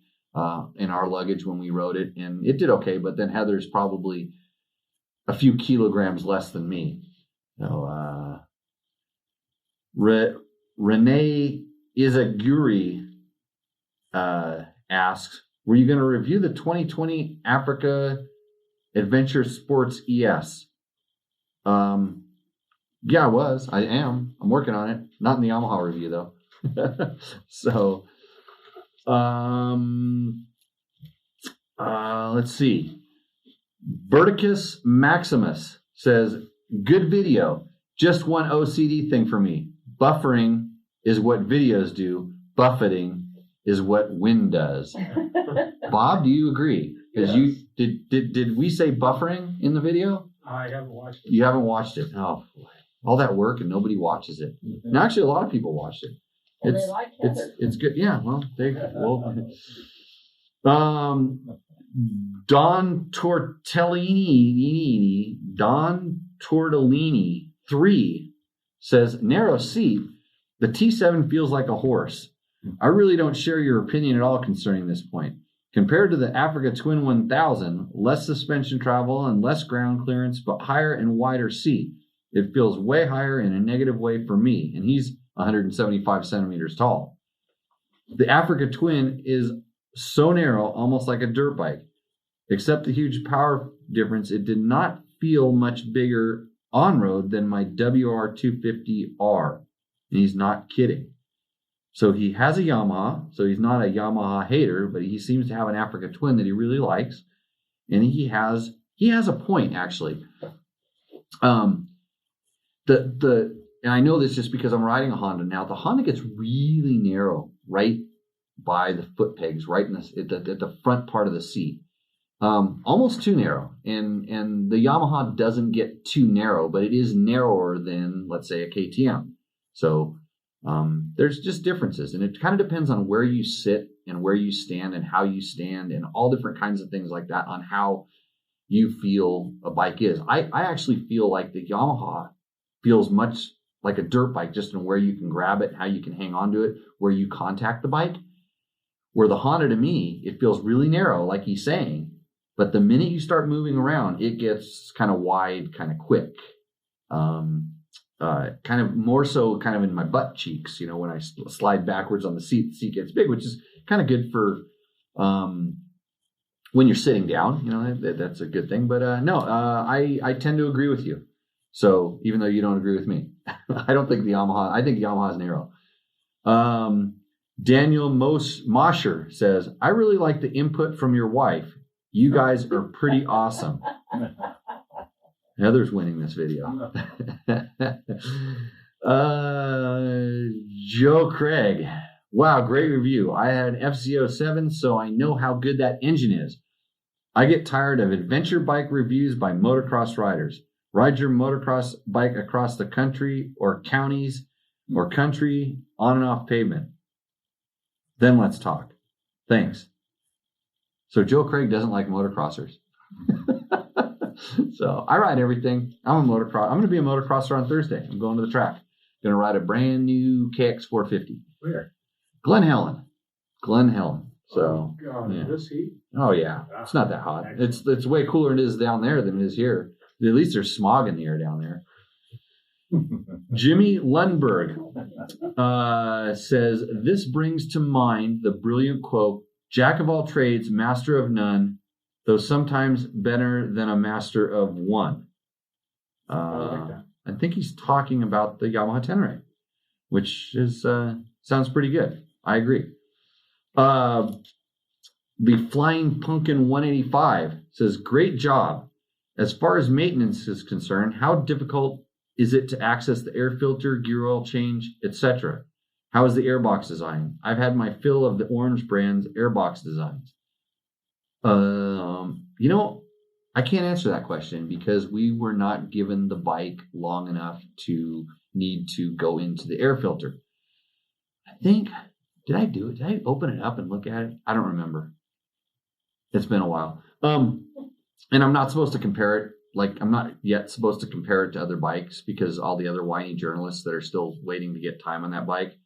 [SPEAKER 3] in our luggage when we rode it. And it did okay. But then Heather's probably a few kilograms less than me. So Renee Izaguri asks, were you going to review the 2020 Africa Adventure Sports ES? Yeah, I was. I am. I'm working on it. Not in the Yamaha review, though. So, let's see. Verticus Maximus says, good video. Just one OCD thing for me. Buffering is what videos do. Buffeting is what wind does. Bob, do you agree? Because
[SPEAKER 6] Yes.
[SPEAKER 3] did we say buffering in the video?
[SPEAKER 6] I haven't watched it.
[SPEAKER 3] You haven't watched it. Oh, boy. All that work and nobody watches it. And actually, a lot of people watched it.
[SPEAKER 5] And they like Heather.
[SPEAKER 3] It's good. Yeah. Well, Don Tortellini 3 says, narrow seat. The T7 feels like a horse. I really don't share your opinion at all concerning this point. Compared to the Africa Twin 1000, less suspension travel and less ground clearance, but higher and wider seat. It feels way higher in a negative way for me, and he's 175 centimeters tall. The Africa Twin is so narrow, almost like a dirt bike. Except the huge power difference, it did not feel much bigger on-road than my WR250R. And he's not kidding. So he has a Yamaha, so he's not a Yamaha hater, but he seems to have an Africa Twin that he really likes. And he has a point, actually. and I know this just because I'm riding a Honda now. The Honda gets really narrow right by the foot pegs, right in at the front part of the seat, almost too narrow. And the Yamaha doesn't get too narrow, but it is narrower than, let's say, a KTM. So there's just differences, and it kind of depends on where you sit and where you stand and how you stand and all different kinds of things like that on how you feel a bike is. I actually feel like the Yamaha feels much like a dirt bike, just in where you can grab it, how you can hang on to it, where you contact the bike. Where the Honda, to me, it feels really narrow, like he's saying, but the minute you start moving around, it gets kind of wide, kind of quick. Kind of more so kind of in my butt cheeks, when I slide backwards on the seat gets big, which is kind of good for when you're sitting down, that's a good thing. But I tend to agree with you. So even though you don't agree with me, I think Yamaha is narrow. Daniel Mosher says, I really like the input from your wife. You guys are pretty awesome. Heather's winning this video. Joe Craig. Wow, great review. I had an FZ07, so I know how good that engine is. I get tired of adventure bike reviews by motocross riders. Ride your motocross bike across the country or counties or country on and off pavement. Then let's talk. Thanks. So Joe Craig doesn't like motocrossers. So I ride everything. I'm going to be a motocrosser on Thursday. I'm going to the track. Going to ride a brand new KX 450.
[SPEAKER 6] Where?
[SPEAKER 3] Glen Helen. So,
[SPEAKER 6] God,
[SPEAKER 3] yeah.
[SPEAKER 6] This heat?
[SPEAKER 3] Oh yeah, it's not that hot. It's way cooler it is down there than it is here. At least there's smog in the air down there. Jimmy Lundberg says, this brings to mind the brilliant quote, Jack of all trades, master of none, though sometimes better than a master of one. I think he's talking about the Yamaha Tenere, which is sounds pretty good. I agree. The Flying Pumpkin 185 says, great job. As far as maintenance is concerned, how difficult is it to access the air filter, gear oil change, etc.? How is the airbox design? I've had my fill of the Orange brand's airbox designs. I can't answer that question because we were not given the bike long enough to need to go into the air filter. I think, did I do it? Did I open it up and look at it? I don't remember. It's been a while. And I'm not supposed to compare it. Like, I'm not yet supposed to compare it to other bikes because all the other whiny journalists that are still waiting to get time on that bike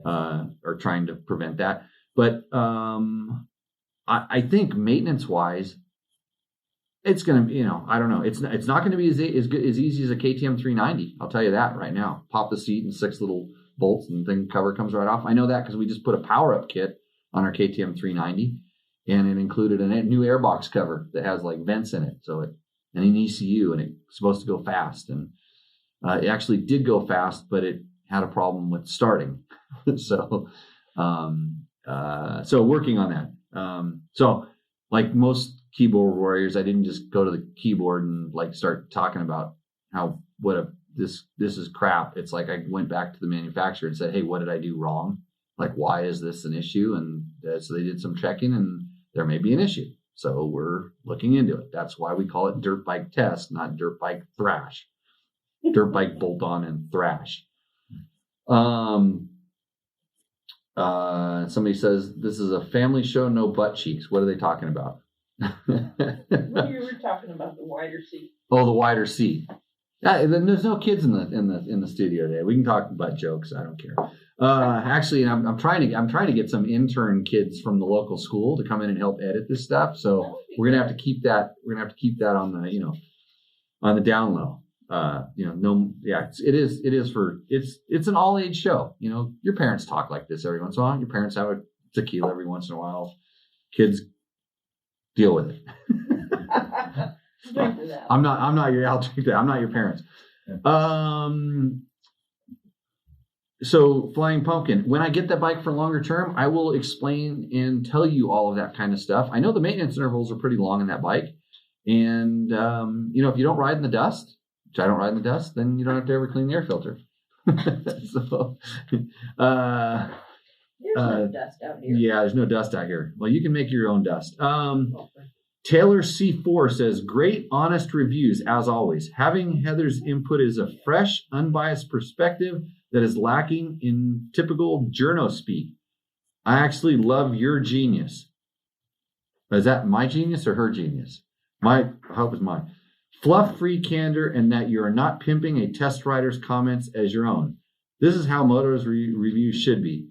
[SPEAKER 3] are trying to prevent that. But I think maintenance-wise, it's going to be, I don't know. It's not going to be as easy as a KTM 390. I'll tell you that right now. Pop the seat and 6 little bolts and the cover comes right off. I know that because we just put a power-up kit on our KTM 390, and it included a new airbox cover that has like vents in it. And an ECU, and it's supposed to go fast. And it actually did go fast, but it had a problem with starting. So working on that. So like most keyboard warriors, I didn't just go to the keyboard and like start talking about this is crap. It's like I went back to the manufacturer and said, hey, what did I do wrong? Like, why is this an issue? And so they did some checking, and there may be an issue. So we're looking into it. That's why we call it dirt bike test, not dirt bike thrash. Dirt bike bolt on and thrash. Somebody says this is a family show, no butt cheeks. What are they talking about?
[SPEAKER 5] When you were talking about the wider seat.
[SPEAKER 3] Oh, the wider seat. There's no kids in the studio today. We can talk butt jokes. I don't care. Actually, I'm trying to get some intern kids from the local school to come in and help edit this stuff. So we're gonna have to keep that. We're gonna have to keep that on the on the down low. It's an all age show. Your parents talk like this every once in a while. Your parents have a tequila every once in a while. Kids deal with it. I'm not your parents. So Flying Pumpkin, when I get that bike for longer term, I will explain and tell you all of that kind of stuff. I know the maintenance intervals are pretty long in that bike. And, if you don't ride in the dust, which I don't ride in the dust, then you don't have to ever clean the air filter. So,
[SPEAKER 5] There's no dust out here.
[SPEAKER 3] yeah, there's no dust out here. Well, you can make your own dust. Taylor C4 says, great, honest reviews, as always. Having Heather's input is a fresh, unbiased perspective that is lacking in typical journo speak. I actually love your genius. Is that my genius or her genius? I hope it's mine. Fluff-free candor, and that you are not pimping a test rider's comments as your own. This is how Moto's reviews should be.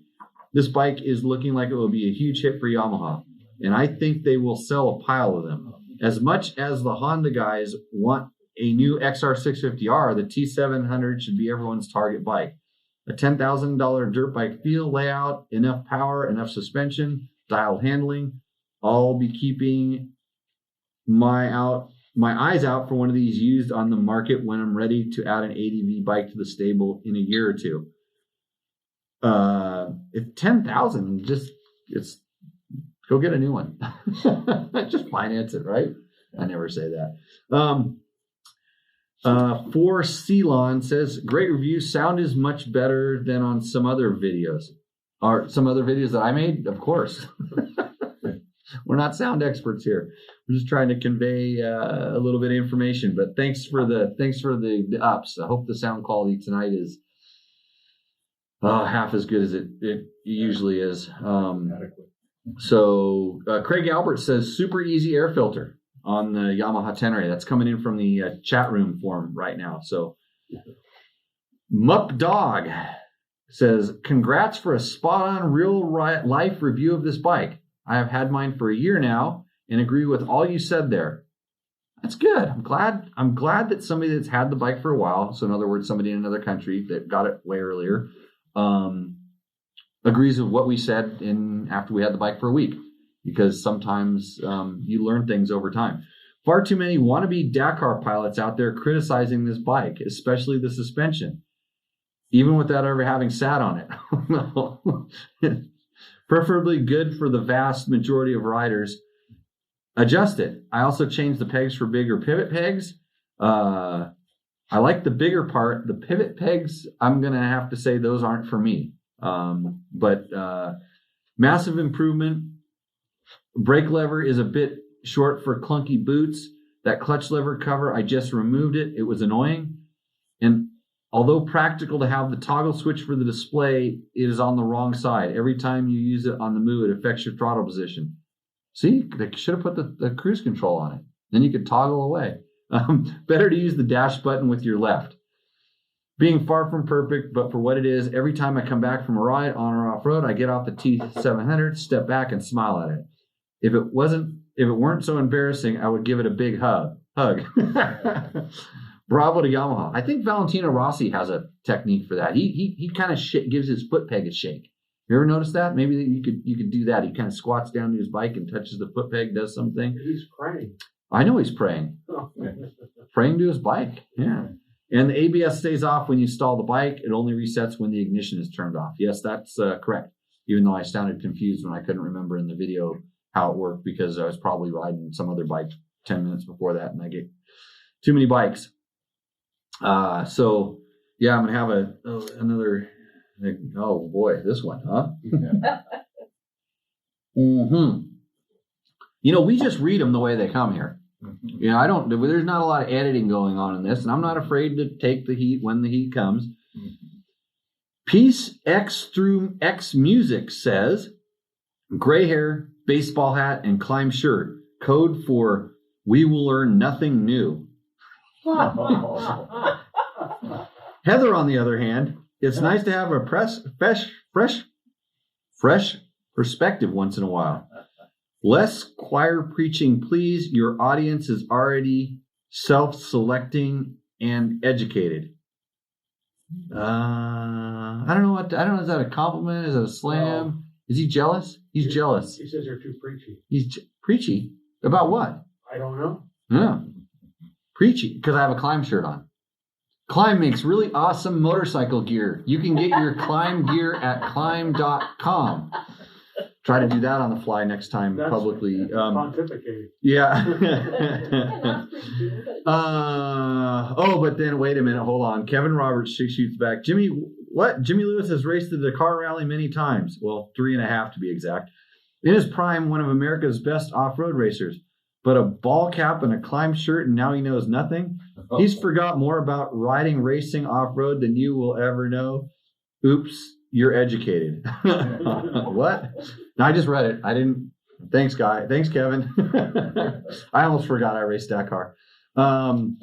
[SPEAKER 3] This bike is looking like it will be a huge hit for Yamaha, and I think they will sell a pile of them. As much as the Honda guys want a new XR650R, the T700 should be everyone's target bike. A $10,000 dirt bike feel, layout, enough power, enough suspension, dialed handling. I'll be keeping my eyes out for one of these used on the market when I'm ready to add an ADV bike to the stable in a year or two. If 10,000, it's go get a new one. Just finance it, right? I never say that. For Ceylon says, great review. Sound is much better than on some other videos. Or some other videos that I made, of course. We're not sound experts here. We're just trying to convey a little bit of information. But thanks for the ups. I hope the sound quality tonight is half as good as it usually is. So Craig Albert says, super easy air filter on the Yamaha Tenere. That's coming in from the chat room form right now. So Mup Dog says, congrats for a spot on real life review of this bike. I have had mine for a year now and agree with all you said there. That's good. I'm glad that somebody that's had the bike for a while, so in other words, somebody in another country that got it way earlier, agrees with what we said after we had the bike for a week, because sometimes you learn things over time. Far too many wannabe Dakar pilots out there criticizing this bike, especially the suspension, even without ever having sat on it. Preferably good for the vast majority of riders. Adjust it. I also changed the pegs for bigger pivot pegs. I like the bigger part. The pivot pegs, I'm going to have to say those aren't for me. But massive improvement. Brake lever is a bit short for clunky boots. That clutch lever cover, I just removed it. It was annoying. And although practical to have the toggle switch for the display, it is on the wrong side. Every time you use it on the move, it affects your throttle position. See, they should have put the cruise control on it. Then you could toggle away. Better to use the dash button with your left. Being far from perfect, but for what it is, every time I come back from a ride on or off road, I get off the T700, step back, and smile at it. If it weren't so embarrassing, I would give it a big hug. Bravo to Yamaha. I think Valentino Rossi has a technique for that. He kind of gives his foot peg a shake. You ever notice that? Maybe you could do that. He kind of squats down to his bike and touches the foot peg, does something.
[SPEAKER 6] He's praying.
[SPEAKER 3] I know he's praying. Praying to his bike. Yeah. And the ABS stays off when you stall the bike. It only resets when the ignition is turned off. Yes, that's correct. Even though I sounded confused when I couldn't remember in the video how it worked, because I was probably riding some other bike 10 minutes before that, and I get too many bikes. So yeah, I'm gonna have another. Oh boy, this one, huh? Mm-hmm. You know, we just read them the way they come here. You know, there's not a lot of editing going on in this, and I'm not afraid to take the heat when the heat comes. Peace X through X Music says, gray hair, baseball hat, and climb shirt. Code for we will learn nothing new. Heather, on the other hand, it's nice to have a fresh perspective once in a while. Less choir preaching, please. Your audience is already self-selecting and educated. I don't know. Is that a compliment? Is that a slam?
[SPEAKER 6] No.
[SPEAKER 3] Is he jealous? He's jealous.
[SPEAKER 6] He says you're too preachy.
[SPEAKER 3] He's preachy about what?
[SPEAKER 6] I don't know.
[SPEAKER 3] Yeah, preachy because I have a Climb shirt on. Climb makes really awesome motorcycle gear. You can get your Climb gear at climb.com. try to do that on the fly next time
[SPEAKER 6] That's
[SPEAKER 3] publicly.
[SPEAKER 6] pontificating.
[SPEAKER 3] Yeah.
[SPEAKER 5] Not preaching, but
[SPEAKER 3] But then wait a minute, hold on. Kevin Roberts shoots back. Jimmy Lewis has raced the Dakar Rally many times. Well, 3.5 to be exact. In his prime, one of America's best off-road racers. But a ball cap and a climb shirt, and now he knows nothing. He's forgot more about riding racing off-road than you will ever know. Oops, you're educated. What? No, I just read it. I didn't. Thanks, guy. Thanks, Kevin. I almost forgot I raced Dakar. I'm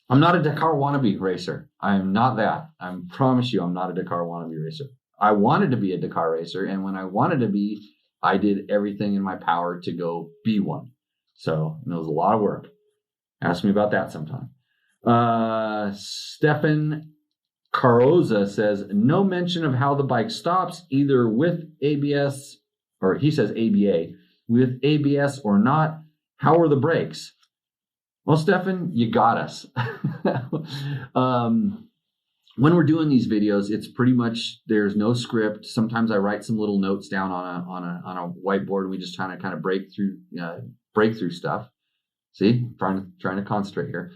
[SPEAKER 3] not a Dakar wannabe racer. I'm not that. I promise you I'm not a Dakar wannabe racer. I wanted to be a Dakar racer, and when I wanted to be, I did everything in my power to go be one. So it was a lot of work. Ask me about that sometime. Stefan Carroza says, no mention of how the bike stops, either with ABS, or he says ABA, with ABS or not. How are the brakes? Well, Stefan, you got us. When we're doing these videos, it's pretty much, there's no script. Sometimes I write some little notes down on a whiteboard, and we just trying to kind of break through stuff. See, trying to concentrate here.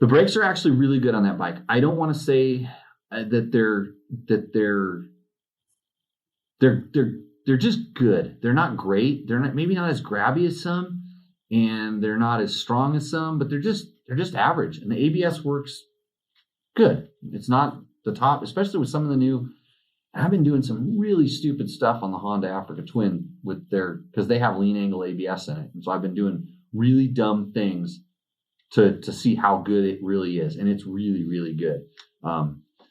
[SPEAKER 3] The brakes are actually really good on that bike. I don't want to say that they're just good. They're not great. They're not, maybe not as grabby as some, and they're not as strong as some, but they're just average. And the ABS works good. It's not the top, especially with some of the new. I've been doing some really stupid stuff on the Honda Africa Twin with because they have lean angle ABS in it. And so I've been doing really dumb things to see how good it really is. And it's really, really good.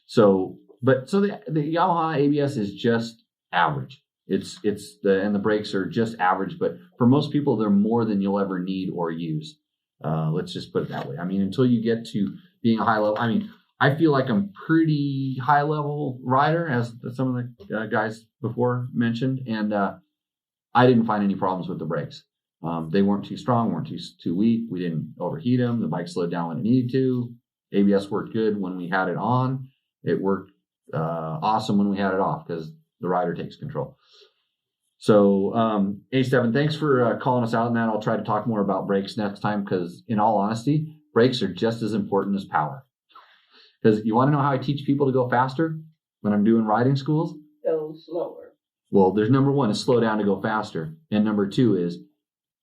[SPEAKER 3] So the Yamaha ABS is just average. And the brakes are just average, but for most people, they're more than you'll ever need or use. Let's just put it that way. I mean, until you get to being a high level, I feel like I'm pretty high level rider, as some of the guys before mentioned, and I didn't find any problems with the brakes. They weren't too strong, weren't too weak. We didn't overheat them. The bike slowed down when it needed to. ABS worked good when we had it on. It worked awesome when we had it off because the rider takes control. So, A7, thanks for calling us out on that. I'll try to talk more about brakes next time because, in all honesty, brakes are just as important as power. Because you want to know how I teach people to go faster when I'm doing riding schools?
[SPEAKER 5] go slower.
[SPEAKER 3] Well, there's number one is slow down to go faster. And number two is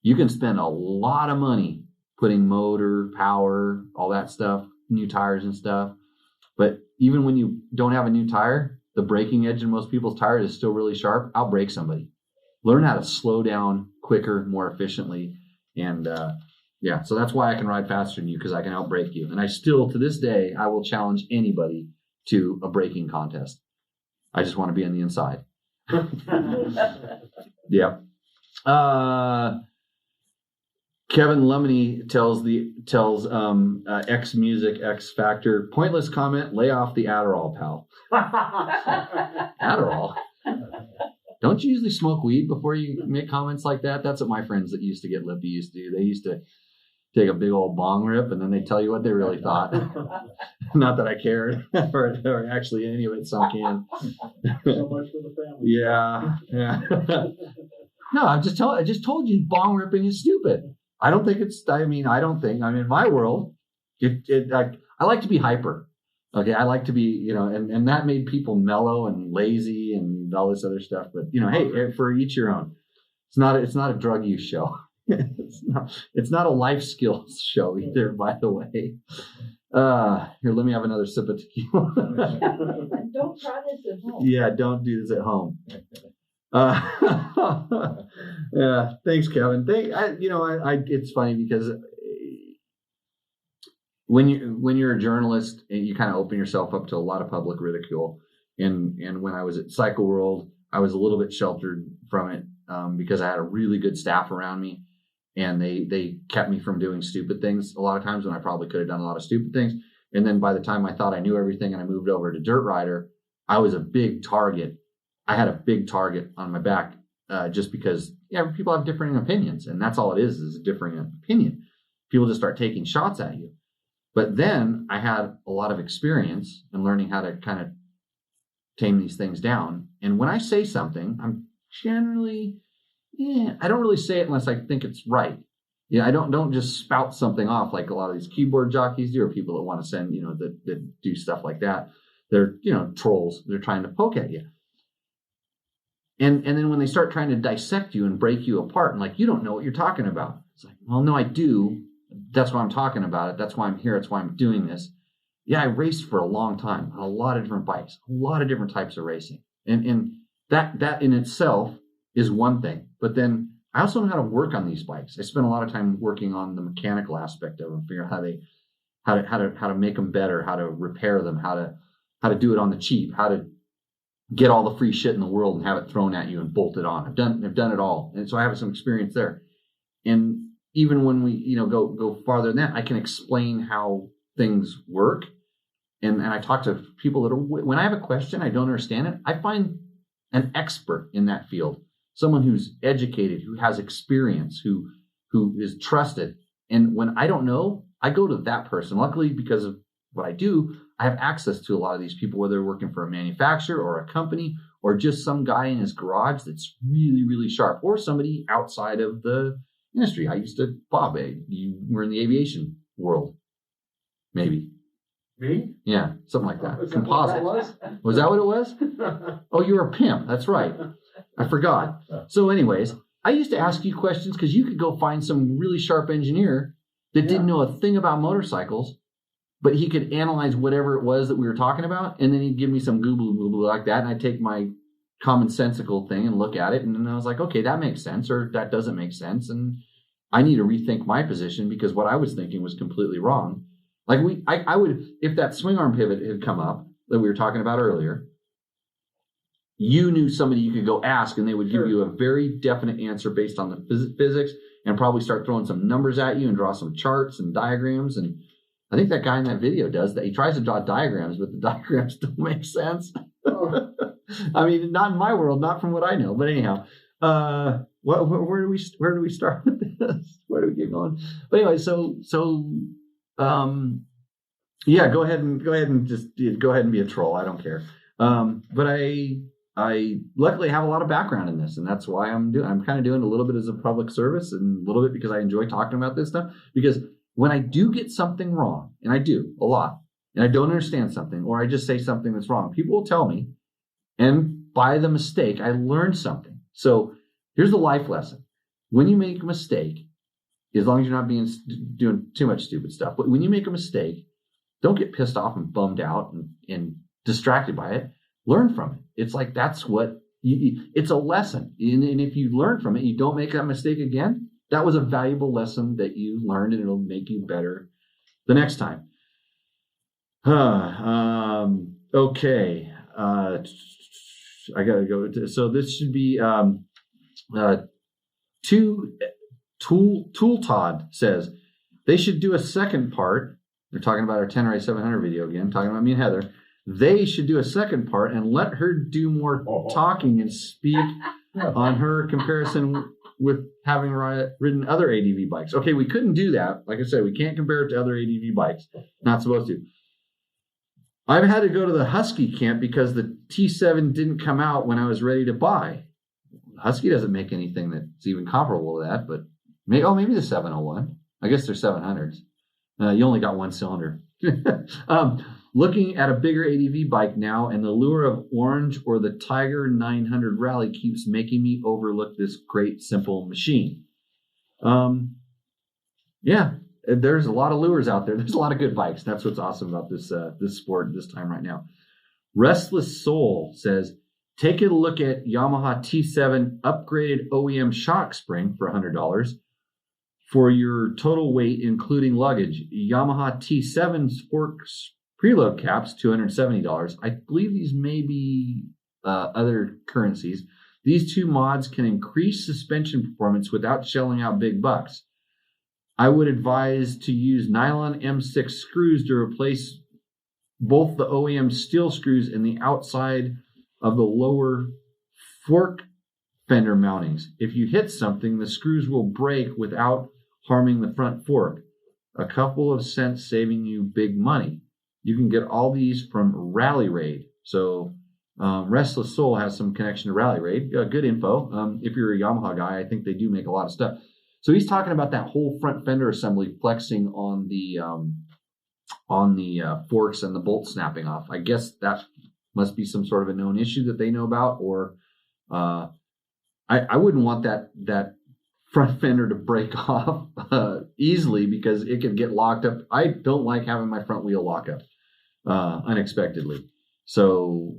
[SPEAKER 3] you can spend a lot of money putting motor, power, all that stuff, new tires and stuff. But even when you don't have a new tire, the braking edge in most people's tires is still really sharp. I'll brake somebody. Learn how to slow down quicker, more efficiently. And yeah, so that's why I can ride faster than you, because I can outbrake you. And I still, to this day, I will challenge anybody to a braking contest. I just want to be on the inside. Yeah. Kevin Lemony tells X Music X Factor, pointless comment, lay off the Adderall, pal. Adderall? Don't you usually smoke weed before you make comments like that? That's what my friends that used to get lippy used to do. They used to take a big old bong rip and then they tell you what they really thought. Not that I cared, or actually any of it sunk in.
[SPEAKER 6] So much for the family.
[SPEAKER 3] Yeah. No, I just told you bong ripping is stupid. I don't think in my world, I like to be hyper. Okay. I like to be, and that made people mellow and lazy and all this other stuff. But, hey, for each your own. It's not a drug use show. It's not a life skills show either, by the way. Here, let me have another sip of tequila.
[SPEAKER 5] And don't try this at home.
[SPEAKER 3] Yeah, don't do this at home. Yeah, thanks, Kevin. It's funny because when you're a journalist, you kind of open yourself up to a lot of public ridicule. And when I was at Cycle World, I was a little bit sheltered from it because I had a really good staff around me, and they kept me from doing stupid things a lot of times when I probably could have done a lot of stupid things. And then by the time I thought I knew everything and I moved over to Dirt Rider, I was a big target. I had a big target on my back just because people have differing opinions, and that's all it is a differing opinion. People just start taking shots at you. But then I had a lot of experience in learning how to kind of tame these things down. And when I say something, I'm generally, I don't really say it unless I think it's right. Yeah, I don't just spout something off like a lot of these keyboard jockeys do, or people that want to send, that do stuff like that. They're, trolls. They're trying to poke at you. And then when they start trying to dissect you and break you apart and like, you don't know what you're talking about. It's like, well, no, I do. That's why I'm talking about it. That's why I'm here. That's why I'm doing this. Yeah, I raced for a long time on a lot of different bikes, a lot of different types of racing. And that in itself is one thing. But then I also know how to work on these bikes. I spend a lot of time working on the mechanical aspect of them, figure out how to make them better, how to repair them, how to do it on the cheap, how to get all the free shit in the world and have it thrown at you and bolted on. I've done it all. And so I have some experience there. And even when we, go farther than that, I can explain how things work. And I talk to people that when I have a question, I don't understand it, I find an expert in that field, someone who's educated, who has experience, who is trusted. And when I don't know, I go to that person. Luckily, because of what I do, I have access to a lot of these people, whether they're working for a manufacturer or a company, or just some guy in his garage that's really, really sharp, or somebody outside of the industry. Bob, you were in the aviation world, maybe.
[SPEAKER 6] Me?
[SPEAKER 3] Yeah, something like that.
[SPEAKER 6] Is that
[SPEAKER 3] Composite.
[SPEAKER 6] what
[SPEAKER 3] Was that what it was? Oh, you were a pimp. That's right. I forgot. So anyways, I used to ask you questions because you could go find some really sharp engineer that didn't know a thing about motorcycles, but he could analyze whatever it was that we were talking about, and then he'd give me some goobly like that, and I'd take my commonsensical thing and look at it, and then I was like, okay, that makes sense, or that doesn't make sense, and I need to rethink my position because what I was thinking was completely wrong. Like I would, if that swing arm pivot had come up that we were talking about earlier, you knew somebody you could go ask, and they would give you a very definite answer based on the physics, and probably start throwing some numbers at you and draw some charts and diagrams. And I think that guy in that video does that. He tries to draw diagrams, but the diagrams don't make sense. I mean, not in my world, not from what I know. But anyhow, where do we start with this? Where do we get going? But anyway, yeah, go ahead and be a troll. I don't care. But I luckily have a lot of background in this, and that's why I'm kind of doing a little bit as a public service, and a little bit because I enjoy talking about this stuff. Because when I do get something wrong, and I do a lot, and I don't understand something, or I just say something that's wrong, people will tell me, and by the mistake, I learned something. So here's the life lesson: when you make a mistake, as long as you're not doing too much stupid stuff, but when you make a mistake, don't get pissed off and bummed out and distracted by it. Learn from it. It's like that's what it's a lesson, and if you learn from it, you don't make that mistake again. That was a valuable lesson that you learned, and it'll make you better the next time. Okay. I gotta go. So this should be Tool Todd says they should do a second part. They're talking about our Tenere 700 video again, talking about me and Heather. They should do a second part and let her do more talking and speak on her comparison with having ridden other ADV bikes. Okay, we couldn't do that. Like I said, we can't compare it to other ADV bikes. Not supposed to. I've had to go to the Husky camp because the T7 didn't come out when I was ready to buy. Husky doesn't make anything that's even comparable to that, but maybe the 701. I guess they're 700s. You only got one cylinder. Looking at a bigger ADV bike now, and the lure of orange or the Tiger 900 Rally keeps making me overlook this great, simple machine. Yeah, there's a lot of lures out there. There's a lot of good bikes. That's what's awesome about this sport this time right now. Restless Soul says, take a look at Yamaha T7 upgraded OEM shock spring for $100 for your total weight, including luggage. Yamaha T7 forks preload caps, $270. I believe these may be other currencies. These two mods can increase suspension performance without shelling out big bucks. I would advise to use nylon M6 screws to replace both the OEM steel screws in the outside of the lower fork fender mountings. If you hit something, the screws will break without harming the front fork. A couple of cents saving you big money. You can get all these from Rally Raid. So Restless Soul has some connection to Rally Raid. Good info. If you're a Yamaha guy, I think they do make a lot of stuff. So he's talking about that whole front fender assembly flexing on the forks and the bolt snapping off. I guess that must be some sort of a known issue that they know about, or I wouldn't want that front fender to break off easily because it could get locked up. I don't like having my front wheel lock up unexpectedly. So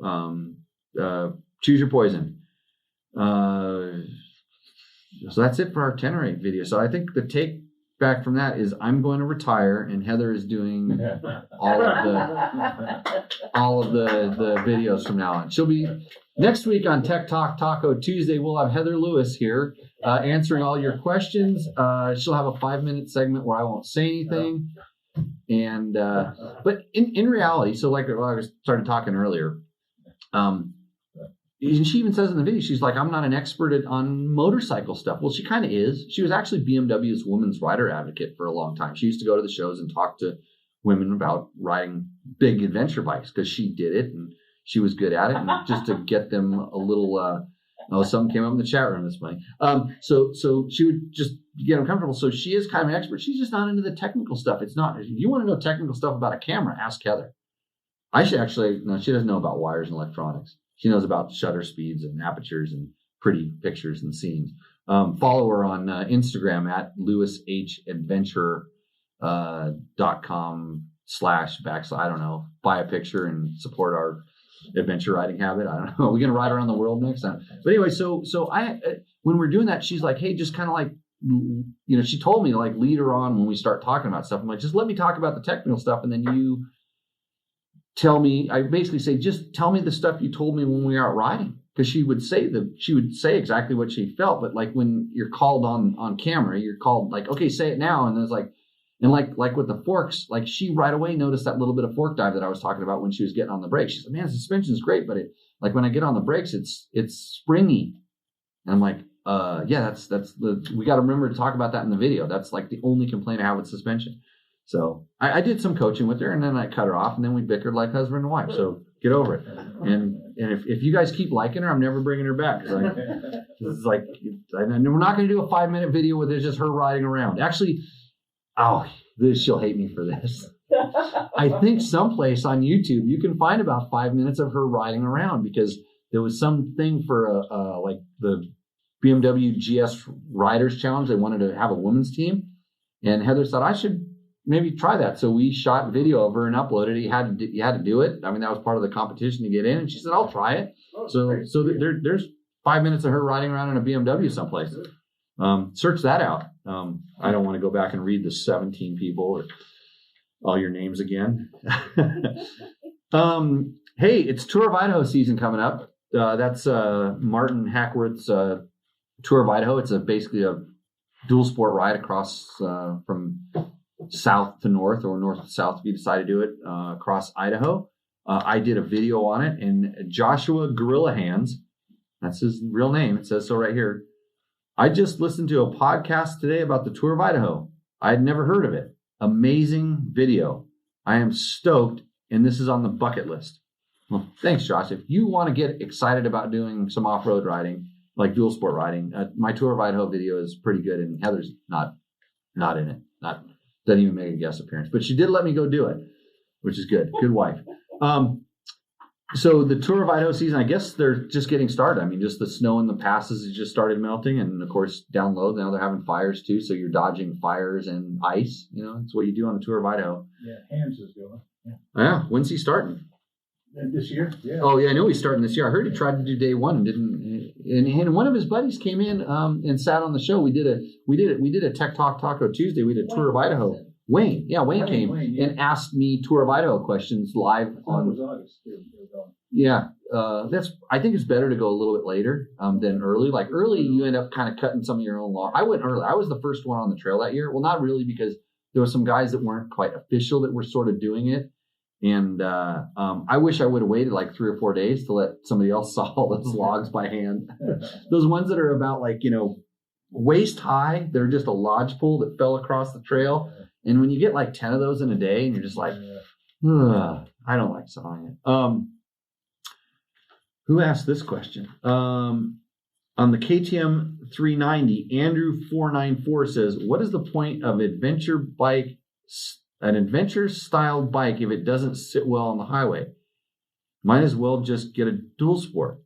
[SPEAKER 3] choose your poison. So that's it for our Tenere video. So I think the take back from that is I'm going to retire, and Heather is doing all of the videos from now on. She'll be next week on Tech Talk Taco Tuesday. We'll have Heather Lewis here answering all your questions. She'll have a 5-minute segment where I won't say anything. And but in reality, so like I started talking earlier, and she even says in the video, she's like, I'm not an expert on motorcycle stuff. Well, she kind of is. She was actually BMW's women's rider advocate for a long time. She used to go to the shows and talk to women about riding big adventure bikes because she did it and she was good at it. And just to get them a little, something came up in the chat room. That's funny. So she would just get them comfortable. So she is kind of an expert. She's just not into the technical stuff. It's not, if you want to know technical stuff about a camera, ask Heather. I should actually, no, she doesn't know about wires and electronics. She knows about shutter speeds and apertures and pretty pictures and scenes. Follow her on Instagram at lewishadventure.com// I don't know, buy a picture and support our adventure riding habit. I don't know. Are we going to ride around the world next time? But anyway, so I, when we're doing that, she's like, hey, just kind of like, she told me to like lead her on when we start talking about stuff. I'm like, just let me talk about the technical stuff. And then you tell me, I basically say, just tell me the stuff you told me when we were out riding. Because she would say exactly what she felt. But like when you're called on camera, you're called like, okay, say it now. And there's like, and like with the forks, like she right away noticed that little bit of fork dive that I was talking about when she was getting on the brakes. She said, man, the suspension's great, but it, like when I get on the brakes, it's springy. And I'm like, yeah, we got to remember to talk about that in the video. That's like the only complaint I have with suspension. So I did some coaching with her, and then I cut her off, and then we bickered like husband and wife. So get over it. And if you guys keep liking her, I'm never bringing her back. It's like we're not going to do a 5-minute video where there's just her riding around. Actually, she'll hate me for this. I think someplace on YouTube you can find about 5 minutes of her riding around because there was something for like the BMW GS Riders Challenge. They wanted to have a women's team, and Heather said I should maybe try that. So we shot video of her and uploaded it. You had to do it. I mean, that was part of the competition to get in. And she said, I'll try it. So there's 5 minutes of her riding around in a BMW someplace. Search that out. I don't want to go back and read the 17 people or all your names again. Hey, it's Tour of Idaho season coming up. That's Martin Hackworth's Tour of Idaho. It's basically a dual sport ride across from south to north or north to south if you decide to do it across Idaho. I did a video on it, and Joshua Gorilla Hands, that's his real name, it says so right here. I just listened to a podcast today about the Tour of Idaho. I had never heard of it. Amazing video. I am stoked, and this is on the bucket list. Well, thanks, Josh. If you want to get excited about doing some off-road riding, like dual sport riding, my Tour of Idaho video is pretty good, and Heather's not in it. Doesn't even make a guest appearance, but she did let me go do it, which is good. Good wife. So the Tour of Idaho season, I guess they're just getting started. I mean, just the snow in the passes has just started melting, and of course down low now they're having fires too. So you're dodging fires and ice. That's what you do on the Tour of Idaho.
[SPEAKER 6] Yeah, Hans is going.
[SPEAKER 3] Yeah. When's he starting?
[SPEAKER 6] This year? Yeah.
[SPEAKER 3] Oh yeah, I know he's starting this year. I heard he tried to do day one and didn't. And one of his buddies came in and sat on the show. We did a Tech Talk Taco Tuesday. We did Tour of Idaho. Wayne came and asked me Tour of Idaho questions live on.
[SPEAKER 6] August.
[SPEAKER 3] Yeah, I think it's better to go a little bit later than early. Like early, you end up kind of cutting some of your own law. I went early. I was the first one on the trail that year. Well, not really, because there were some guys that weren't quite official that were sort of doing it. And I wish I would have waited like 3 or 4 days to let somebody else saw all those logs by hand. Those ones that are about like, waist high, they're just a lodgepole that fell across the trail. And when you get like 10 of those in a day and you're just like, I don't like sawing it. Who asked this question? On the KTM 390, Andrew 494 says, "What is the point of an adventure-styled bike if it doesn't sit well on the highway? Might as well just get a dual sport."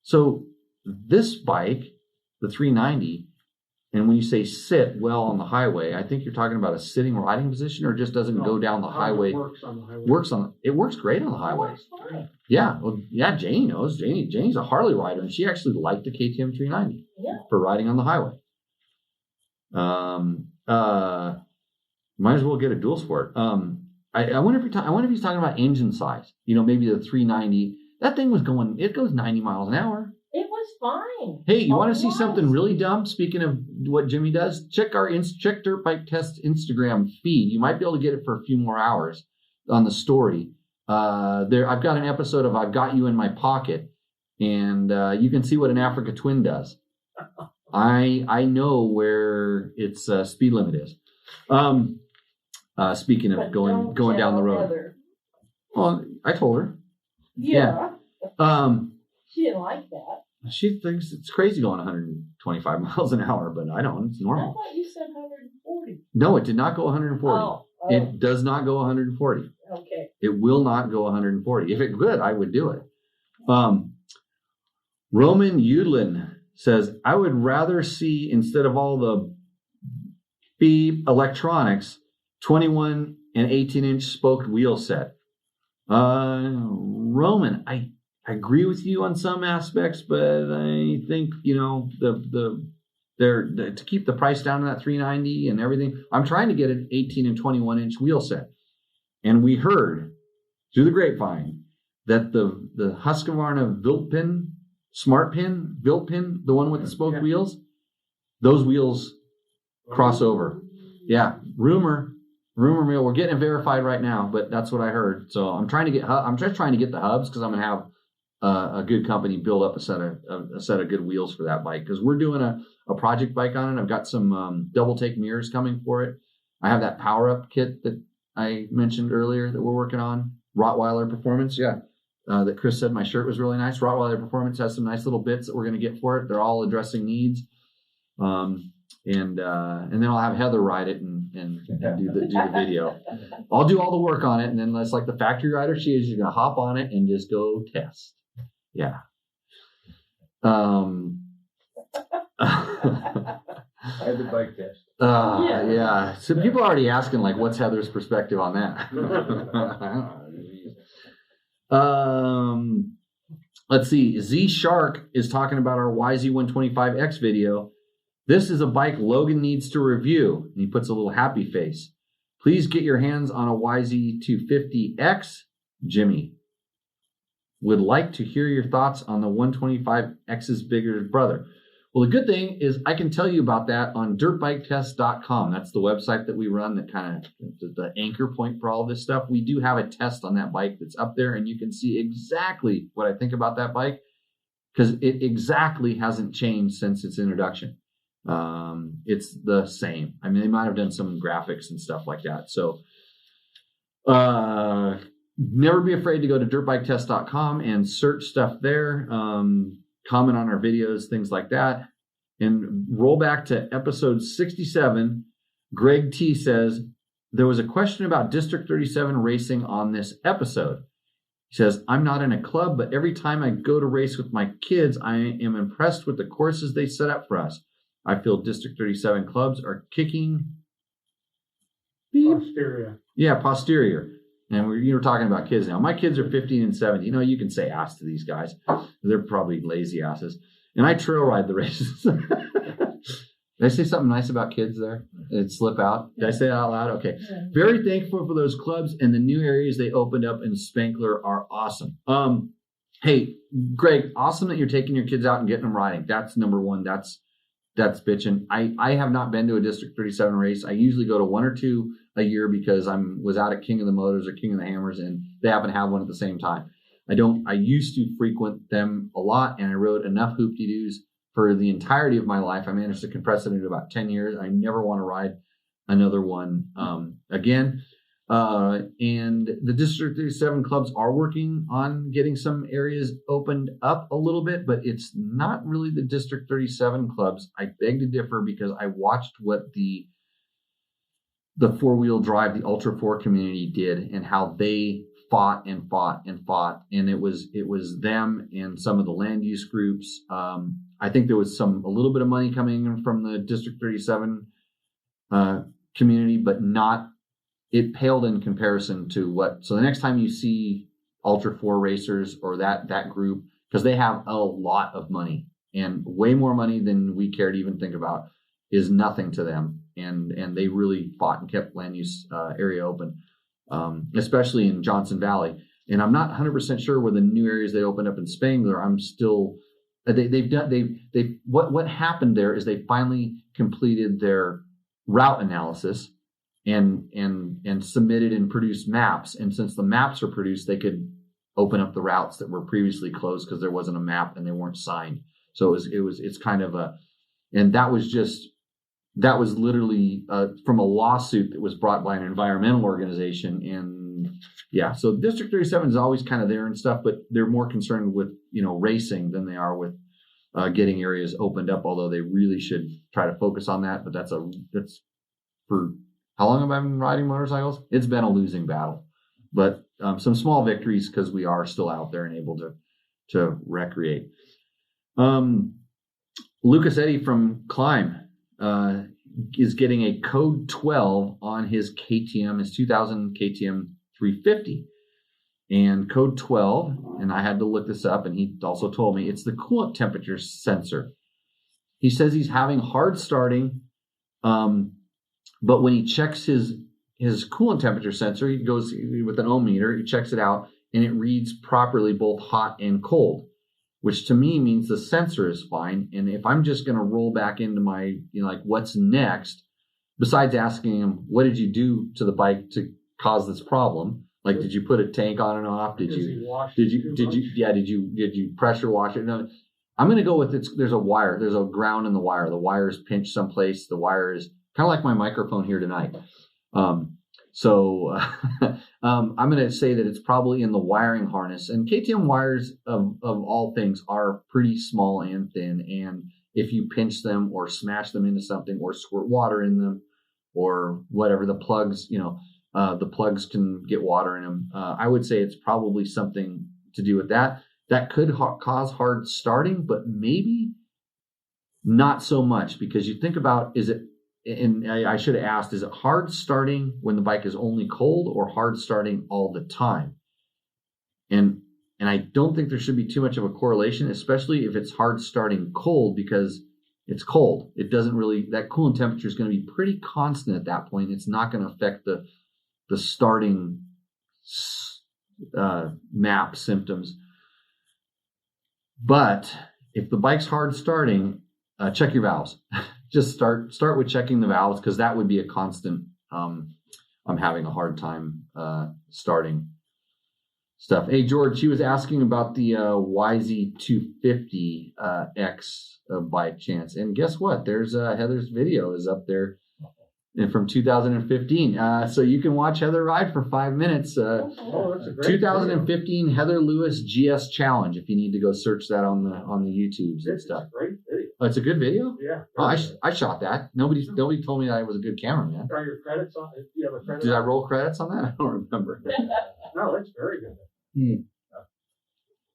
[SPEAKER 3] So this bike, the 390, and when you say sit well on the highway, I think you're talking about a sitting riding position, or just doesn't go down the highway.
[SPEAKER 6] It works on the highway.
[SPEAKER 3] It works great on the highway. Yeah, well, yeah. Janie knows. Janie's a Harley rider, and she actually liked the KTM 390 for riding on the highway. Might as well get a dual sport. I wonder if he's talking about engine size. Maybe the 390. That thing was going. It goes 90 miles an hour.
[SPEAKER 5] It was fine.
[SPEAKER 3] Hey, you want to see something really dumb? Speaking of what Jimmy does, check Dirt Bike Test Instagram feed. You might be able to get it for a few more hours on the story. I've got an episode of "I've Got You in My Pocket," and you can see what an Africa Twin does. I know where its speed limit is. Speaking of going down the road.
[SPEAKER 5] Heather.
[SPEAKER 3] Well, I told her.
[SPEAKER 5] Yeah. She didn't like that.
[SPEAKER 3] She thinks it's crazy going 125 miles an hour, but I don't. It's
[SPEAKER 5] I
[SPEAKER 3] normal.
[SPEAKER 5] thought you said 140.
[SPEAKER 3] No, it did not go 140.
[SPEAKER 5] Oh.
[SPEAKER 3] It does not go 140.
[SPEAKER 5] Okay.
[SPEAKER 3] It will not go 140. If it could, I would do it. Roman Udlin says, "I would rather see, instead of all the beep electronics, 21 and 18-inch spoked wheel set." Roman, I agree with you on some aspects, but I think, to keep the price down to that 390 and everything, I'm trying to get an 18 and 21-inch wheel set. And we heard through the grapevine that the Husqvarna Viltpin, Viltpin, the one with the spoked wheels, those wheels cross over. Yeah, rumor mill. We're getting it verified right now, but that's what I heard. So I'm just trying to get the hubs, because I'm gonna have a good company build up a set of good wheels for that bike, because we're doing a project bike on it. I've got some double take mirrors coming for it. I have that power up kit that I mentioned earlier that we're working on. Rottweiler Performance, that Chris said my shirt was really nice. Rottweiler Performance has some nice little bits that we're going to get for it. They're all addressing needs. And then I'll have Heather ride it and do the video. I'll do all the work on it, and then that's like the factory rider she is. You're going to hop on it and just go test. Yeah.
[SPEAKER 6] I had the bike test.
[SPEAKER 3] Yeah. So people are already asking, like, what's Heather's perspective on that? Let's see. Z Shark is talking about our YZ125X video. "This is a bike Logan needs to review." And he puts a little happy face. "Please get your hands on a YZ250X, Jimmy. Would like to hear your thoughts on the 125X's bigger brother." Well, the good thing is I can tell you about that on dirtbiketest.com. That's the website that we run, that kind of the anchor point for all this stuff. We do have a test on that bike that's up there, and you can see exactly what I think about that bike, because it exactly hasn't changed since its introduction. It's the same. I mean, they might have done some graphics and stuff like that. So never be afraid to go to dirtbiketest.com and search stuff there. Comment on our videos, things like that. And roll back to episode 67. Greg T says, "There was a question about District 37 racing on this episode." He says, "I'm not in a club, but every time I go to race with my kids, I am impressed with the courses they set up for us. I feel District 37 clubs are kicking
[SPEAKER 6] Posterior.
[SPEAKER 3] Yeah, posterior. And you're talking about kids now. My kids are 15 and 17. You can say ass to these guys. They're probably lazy asses. And I trail ride the races. Did I say something nice about kids there? It'd slip out. Did I say that out loud? Okay. Very thankful for those clubs, and the new areas they opened up in Spankler are awesome. Hey, Greg, awesome that you're taking your kids out and getting them riding. That's number one. That's bitching. I have not been to a District 37 race. I usually go to one or two a year because was out at King of the Motors or King of the Hammers, and they happen to have one at the same time. I used to frequent them a lot, and I rode enough hoop-de-doos for the entirety of my life. I managed to compress it into about 10 years. I never want to ride another one again. And the District 37 clubs are working on getting some areas opened up a little bit, but it's not really the District 37 clubs. I beg to differ because I watched what the four-wheel drive, the Ultra 4 community did and how they fought and fought and fought. And it was them and some of the land use groups. I think there was a little bit of money coming in from the District 37 community, but it paled in comparison to what. So the next time you see Ultra 4 racers or that group, because they have a lot of money and way more money than we care to even think about, is nothing to them. And they really fought and kept land use area open, especially in Johnson Valley. And I'm not 100% sure where the new areas they opened up in Spangler. I'm still what happened there is they finally completed their route analysis and submitted and produced maps. And since the maps are produced, they could open up the routes that were previously closed because there wasn't a map and they weren't signed. So it's kind of and that was literally from a lawsuit that was brought by an environmental organization. And yeah, so District 37 is always kind of there and stuff, but they're more concerned with, racing than they are with getting areas opened up, although they really should try to focus on that. But that's for how long have I been riding motorcycles? It's been a losing battle, but some small victories because we are still out there and able to recreate. Lucas Eddy from Climb is getting a code 12 on his KTM, his 2000 KTM 350. And code 12, and I had to look this up, and he also told me it's the coolant temperature sensor. He says he's having hard starting, but when he checks his coolant temperature sensor, he goes with an ohm meter, he checks it out, and it reads properly both hot and cold, which to me means the sensor is fine. And if I'm just going to roll back into my, what's next, besides asking him, what did you do to the bike to cause this problem? Like, did you put a tank on and off? Did you pressure wash it? No, I'm going to go with there's a wire. There's a ground in the wire. The wire is pinched someplace. The wire is kind of like my microphone here tonight. So I'm going to say that it's probably in the wiring harness. And KTM wires of all things are pretty small and thin. And if you pinch them or smash them into something or squirt water in them or whatever, the plugs, the plugs can get water in them. I would say it's probably something to do with that. That could cause hard starting, but maybe not so much, because you think about, and I should have asked, is it hard starting when the bike is only cold or hard starting all the time? And I don't think there should be too much of a correlation, especially if it's hard starting cold, because it's cold. It doesn't really, that coolant temperature is going to be pretty constant at that point. It's not going to affect the starting map symptoms. But if the bike's hard starting, check your valves. Just start with checking the valves, because that would be a constant. I'm having a hard time starting stuff. Hey, George, she was asking about the YZ250X by chance. And guess what? There's Heather's video is up there from 2015. So you can watch Heather ride for 5 minutes.
[SPEAKER 6] That's a great
[SPEAKER 3] 2015 video. Heather Lewis GS Challenge, if you need to go search that on the YouTubes and stuff.
[SPEAKER 6] It's a great video.
[SPEAKER 3] Oh, it's a good video?
[SPEAKER 6] Yeah.
[SPEAKER 3] Oh, I shot that. Nobody told me that I was a good cameraman.
[SPEAKER 6] Are your credits on it? You have a credit?
[SPEAKER 3] Did I roll credits on that? I don't remember.
[SPEAKER 6] No, it's very good.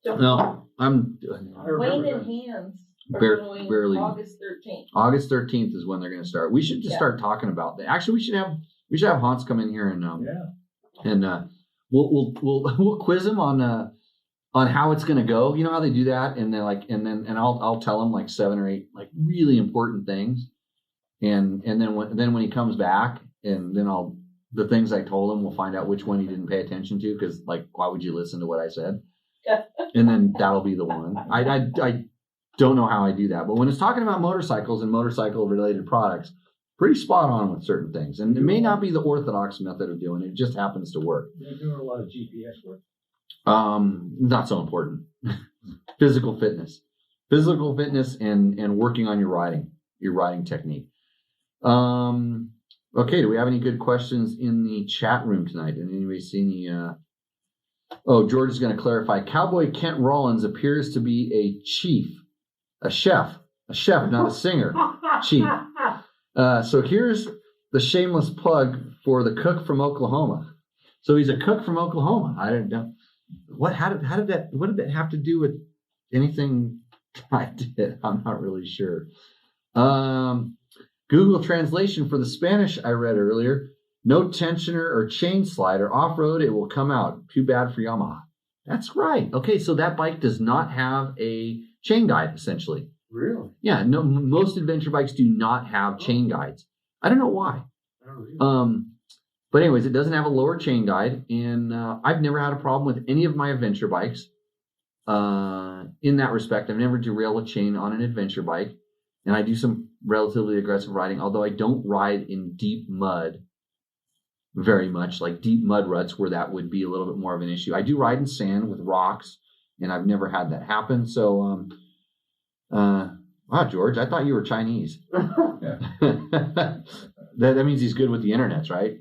[SPEAKER 3] No, I'm
[SPEAKER 5] Wayne and Hands are going
[SPEAKER 3] barely.
[SPEAKER 5] August 13th.
[SPEAKER 3] August 13th is when they're going to start. We should just start talking about that. Actually, we should have Hans come in here and we'll quiz him on how it's going to go. You know how they do that, and then I'll tell him like 7 or 8 like really important things, and then when he comes back, and then the things I told him, we'll find out which one he didn't pay attention to, because like, why would you listen to what I said? And then that'll be the one. I don't know how I do that, but when it's talking about motorcycles and motorcycle related products, pretty spot on with certain things. And it may not be the orthodox method of doing it. It just happens to work.
[SPEAKER 6] You're doing a lot of GPS work.
[SPEAKER 3] Not so important. Physical fitness and working on your riding technique. Okay, do we have any good questions in the chat room tonight? Did anybody see any? Oh, George is going to clarify. Cowboy Kent Rollins appears to be a chef, not a singer. Chief. So here's the shameless plug for the cook from Oklahoma. So he's a cook from Oklahoma. I don't know what did that have to do with anything I did? I'm not really sure. Google translation for the Spanish I read earlier. No tensioner or chain slider. Off-road, it will come out. Too bad for Yamaha. That's right. Okay, so that bike does not have a chain guide, essentially.
[SPEAKER 6] Really?
[SPEAKER 3] Yeah, no, most adventure bikes do not have chain guides. I don't know why.
[SPEAKER 6] I don't know.
[SPEAKER 3] But anyways, it doesn't have a lower chain guide, and I've never had a problem with any of my adventure bikes. In that respect, I've never derailed a chain on an adventure bike, and I do some relatively aggressive riding, although I don't ride in deep mud very much, like deep mud ruts where that would be a little bit more of an issue. I do ride in sand with rocks, and I've never had that happen. So, wow, George, I thought you were Chinese. That means he's good with the internets, right?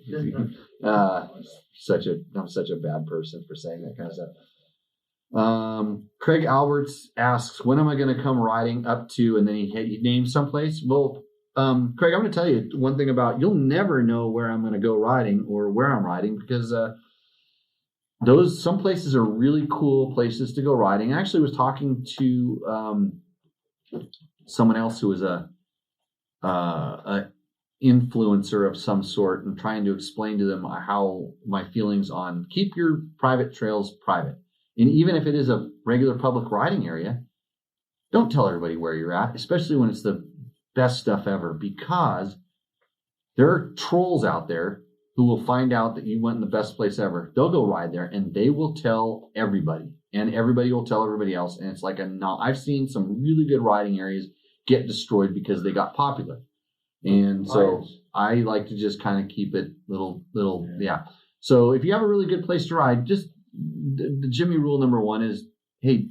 [SPEAKER 3] I'm such a bad person for saying that kind of stuff. Craig Alberts asks, when am I going to come riding up to, and then he names someplace. Well, Craig, I'm going to tell you one thing about, you'll never know where I'm going to go riding or where I'm riding, because some places are really cool places to go riding. I actually was talking to someone else who was a influencer of some sort, and trying to explain to them how my feelings on keep your private trails private. And even if it is a regular public riding area, don't tell everybody where you're at, especially when it's the best stuff ever, because there are trolls out there who will find out that you went in the best place ever. They'll go ride there and they will tell everybody, and everybody will tell everybody else. And it's like I've seen some really good riding areas get destroyed because they got popular. And so I like to just kind of keep it little, yeah. So if you have a really good place to ride, just the Jimmy rule number one is, hey,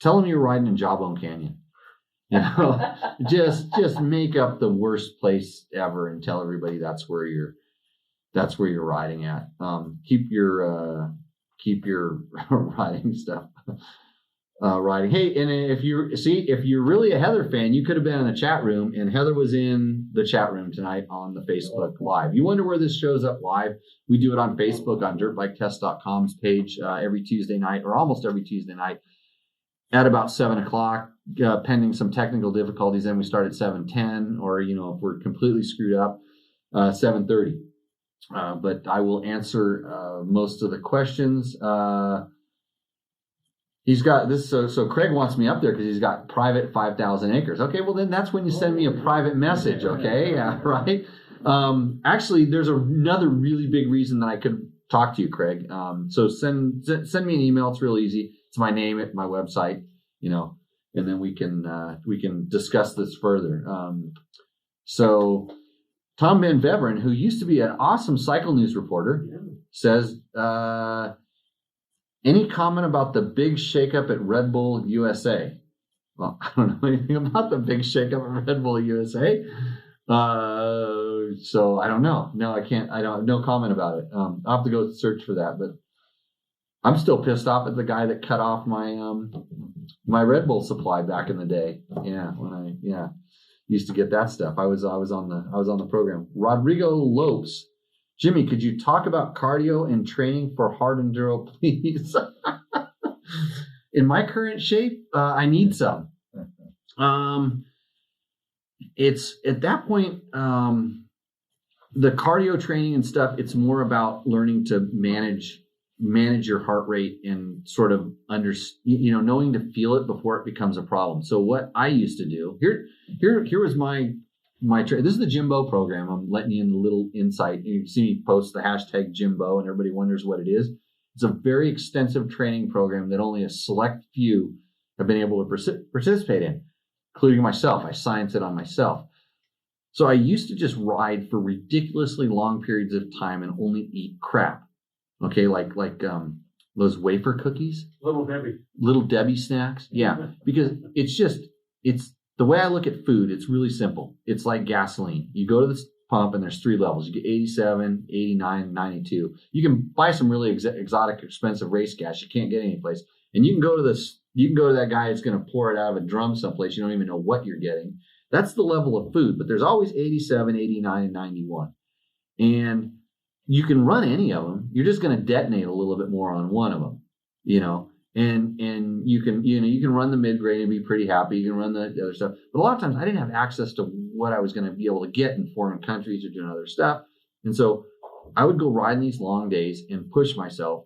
[SPEAKER 3] tell them you're riding in Jawbone Canyon. You know, just make up the worst place ever and tell everybody that's where you're riding at. Keep your riding stuff riding. Hey, and if you're really a Heather fan, you could have been in the chat room, and Heather was in the chat room tonight on the Facebook Live. You wonder where this shows up live? We do it on Facebook on dirtbiketest.com's page every Tuesday night, or almost every Tuesday night at about 7:00, pending some technical difficulties. Then we start at 7:10, or if we're completely screwed up, 7:30. But I will answer most of the questions. He's got this. So Craig wants me up there because he's got private 5,000 acres. Okay, well then that's when you send me a private message. Okay, yeah, right. Actually, there's another really big reason that I could talk to you, Craig. So send me an email. It's real easy. It's my name at my website, and then we can discuss this further. So Tom Van Beveren, who used to be an awesome cycle news reporter, says, any comment about the big shakeup at Red Bull USA? Well, I don't know anything about the big shakeup at Red Bull USA. So I don't know. No, I can't. No comment about it. I'll have to go search for that, but I'm still pissed off at the guy that cut off my Red Bull supply back in the day. Yeah, when I used to get that stuff. I was on the program. Rodrigo Lopes, Jimmy, could you talk about cardio and training for hard enduro, please? In my current shape, I need some. It's at that point, the cardio training and stuff, it's more about learning to manage your heart rate and sort of knowing to feel it before it becomes a problem. So what I used to do here was my this is the Jimbo program. I'm letting you in a little insight. You see me post the hashtag Jimbo and everybody wonders what it is. It's a very extensive training program that only a select few have been able to participate in, including myself. I science it on myself. So I used to just ride for ridiculously long periods of time and only eat crap. Okay, like those wafer cookies, little Debbie snacks. Yeah, because it's the way I look at food. It's really simple. It's like gasoline. You go to pump, and there's 3 levels. You get 87, 89, 92. You can buy some really exotic, expensive race gas you can't get anyplace. And you can go to that guy that's going to pour it out of a drum someplace. You don't even know what you're getting. That's the level of food, but there's always 87, 89, and 91. And you can run any of them. You're just going to detonate a little bit more on one of them, and you can run the mid-grade and be pretty happy. You can run the other stuff. But a lot of times I didn't have access to what I was going to be able to get in foreign countries or doing other stuff. And so I would go riding these long days and push myself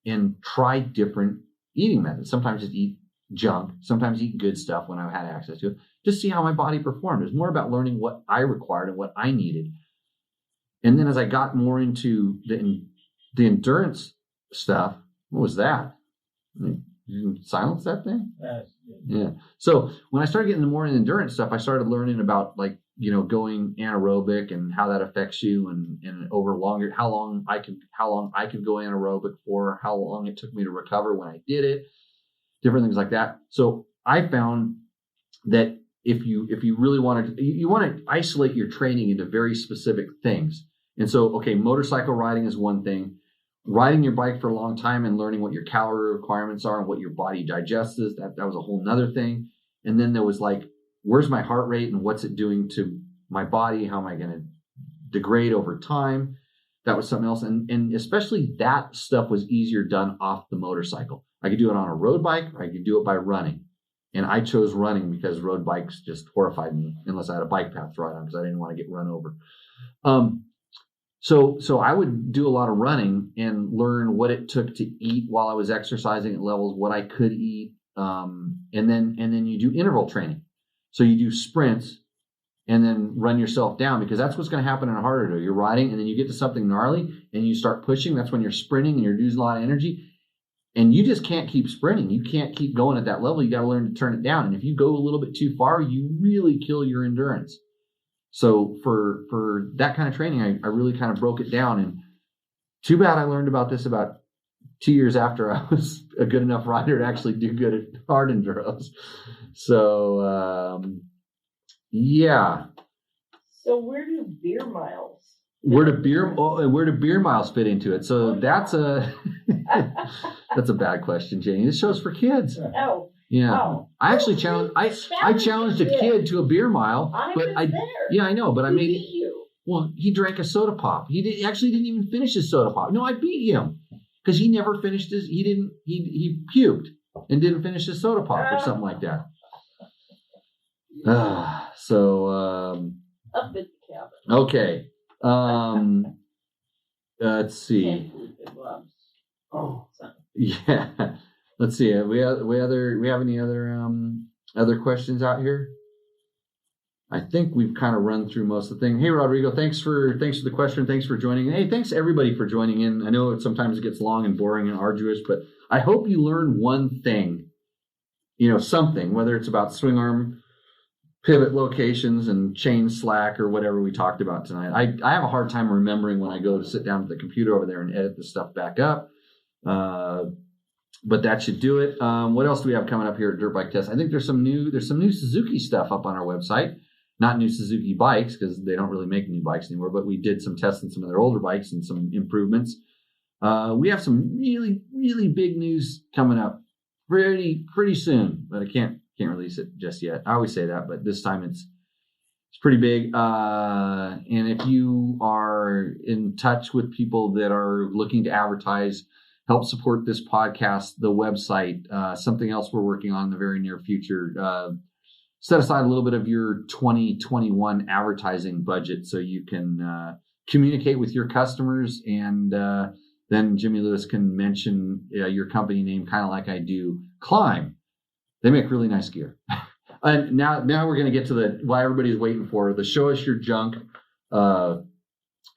[SPEAKER 3] and try different eating methods. Sometimes just eat junk, sometimes eat good stuff when I had access to it, just see how my body performed. It was more about learning what I required and what I needed. And then as I got more into the endurance stuff, what was that? You can silence that thing? Yeah. So when I started getting more into endurance stuff, I started learning about going anaerobic and how that affects you, and over longer, how long I could go anaerobic for, how long it took me to recover when I did it, different things like that. So I found that if you really want to isolate your training into very specific things. And so, okay, motorcycle riding is one thing. Riding your bike for a long time and learning what your calorie requirements are and what your body digests, that was a whole nother thing. And then there was where's my heart rate and what's it doing to my body? How am I going to degrade over time? That was something else. And especially that stuff was easier done off the motorcycle. I could do it on a road bike, or I could do it by running. And I chose running because road bikes just horrified me unless I had a bike path to ride on, because I didn't want to get run over. So I would do a lot of running and learn what it took to eat while I was exercising at levels, what I could eat. And then you do interval training. So you do sprints and then run yourself down, because that's what's going to happen in a harder day. You're riding and then you get to something gnarly and you start pushing. That's when you're sprinting and you're using a lot of energy. And you just can't keep sprinting. You can't keep going at that level. You got to learn to turn it down. And if you go a little bit too far, you really kill your endurance. So for that kind of training, I really kind of broke it down. And too bad I learned about this about 2 years after I was a good enough rider to actually do good at hard enduros. So, yeah.
[SPEAKER 5] So where do beer miles?
[SPEAKER 3] Where do beer miles fit into it? So that's a bad question, Janie. This show's for kids.
[SPEAKER 5] Oh.
[SPEAKER 3] Yeah.
[SPEAKER 5] Oh.
[SPEAKER 3] I actually challenged a kid to a beer mile, I know, but I made it. Well, he drank a soda pop. He actually didn't even finish his soda pop. No, I beat him because he never finished he puked and didn't finish his soda pop or something like that.
[SPEAKER 5] Up at the cabin.
[SPEAKER 3] Okay. Let's see.
[SPEAKER 5] Oh.
[SPEAKER 3] Yeah. Let's see. We have any other questions out here? I think we've kind of run through most of the thing. Hey, Rodrigo, thanks for the question. Thanks for joining. Hey, thanks everybody for joining in. I know sometimes it gets long and boring and arduous, but I hope you learn one thing, something, whether it's about swing arm pivot locations and chain slack or whatever we talked about tonight. I have a hard time remembering when I go to sit down at the computer over there and edit this stuff back up. But that should do it. What else do we have coming up here at Dirt Bike Test? I think there's some new Suzuki stuff up on our website. Not new Suzuki bikes, because they don't really make new bikes anymore, but we did some tests on some of their older bikes and some improvements. We have some really, really big news coming up pretty soon, but I can't release it just yet. I always say that, but this time it's pretty big. And if you are in touch with people that are looking to advertise, help support this podcast, the website, something else we're working on in the very near future, set aside a little bit of your 2021 advertising budget so you can communicate with your customers, and then Jimmy Lewis can mention your company name, kind of like I do. Climb. They make really nice gear. And now we're going to get to why everybody's waiting for the Show Us Your Junk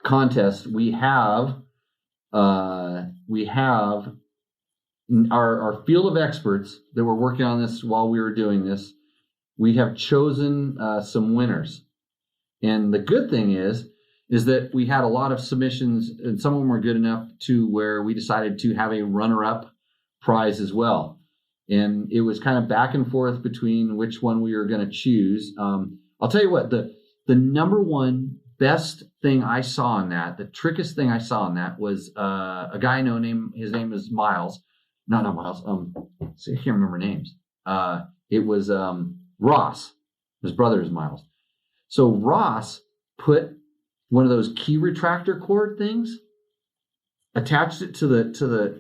[SPEAKER 3] contest. We have our field of experts that were working on this while we were doing this. We have chosen some winners. And the good thing is that we had a lot of submissions, and some of them were good enough to where we decided to have a runner-up prize as well. And it was kind of back and forth between which one we were going to choose. I'll tell you what, the number one best thing I saw in that, the trickiest thing I saw in that was a guy I know his name is Miles. No, not Miles. See, I can't remember names. It was Ross. His brother is Miles. So Ross put one of those key retractor cord things, attached it to the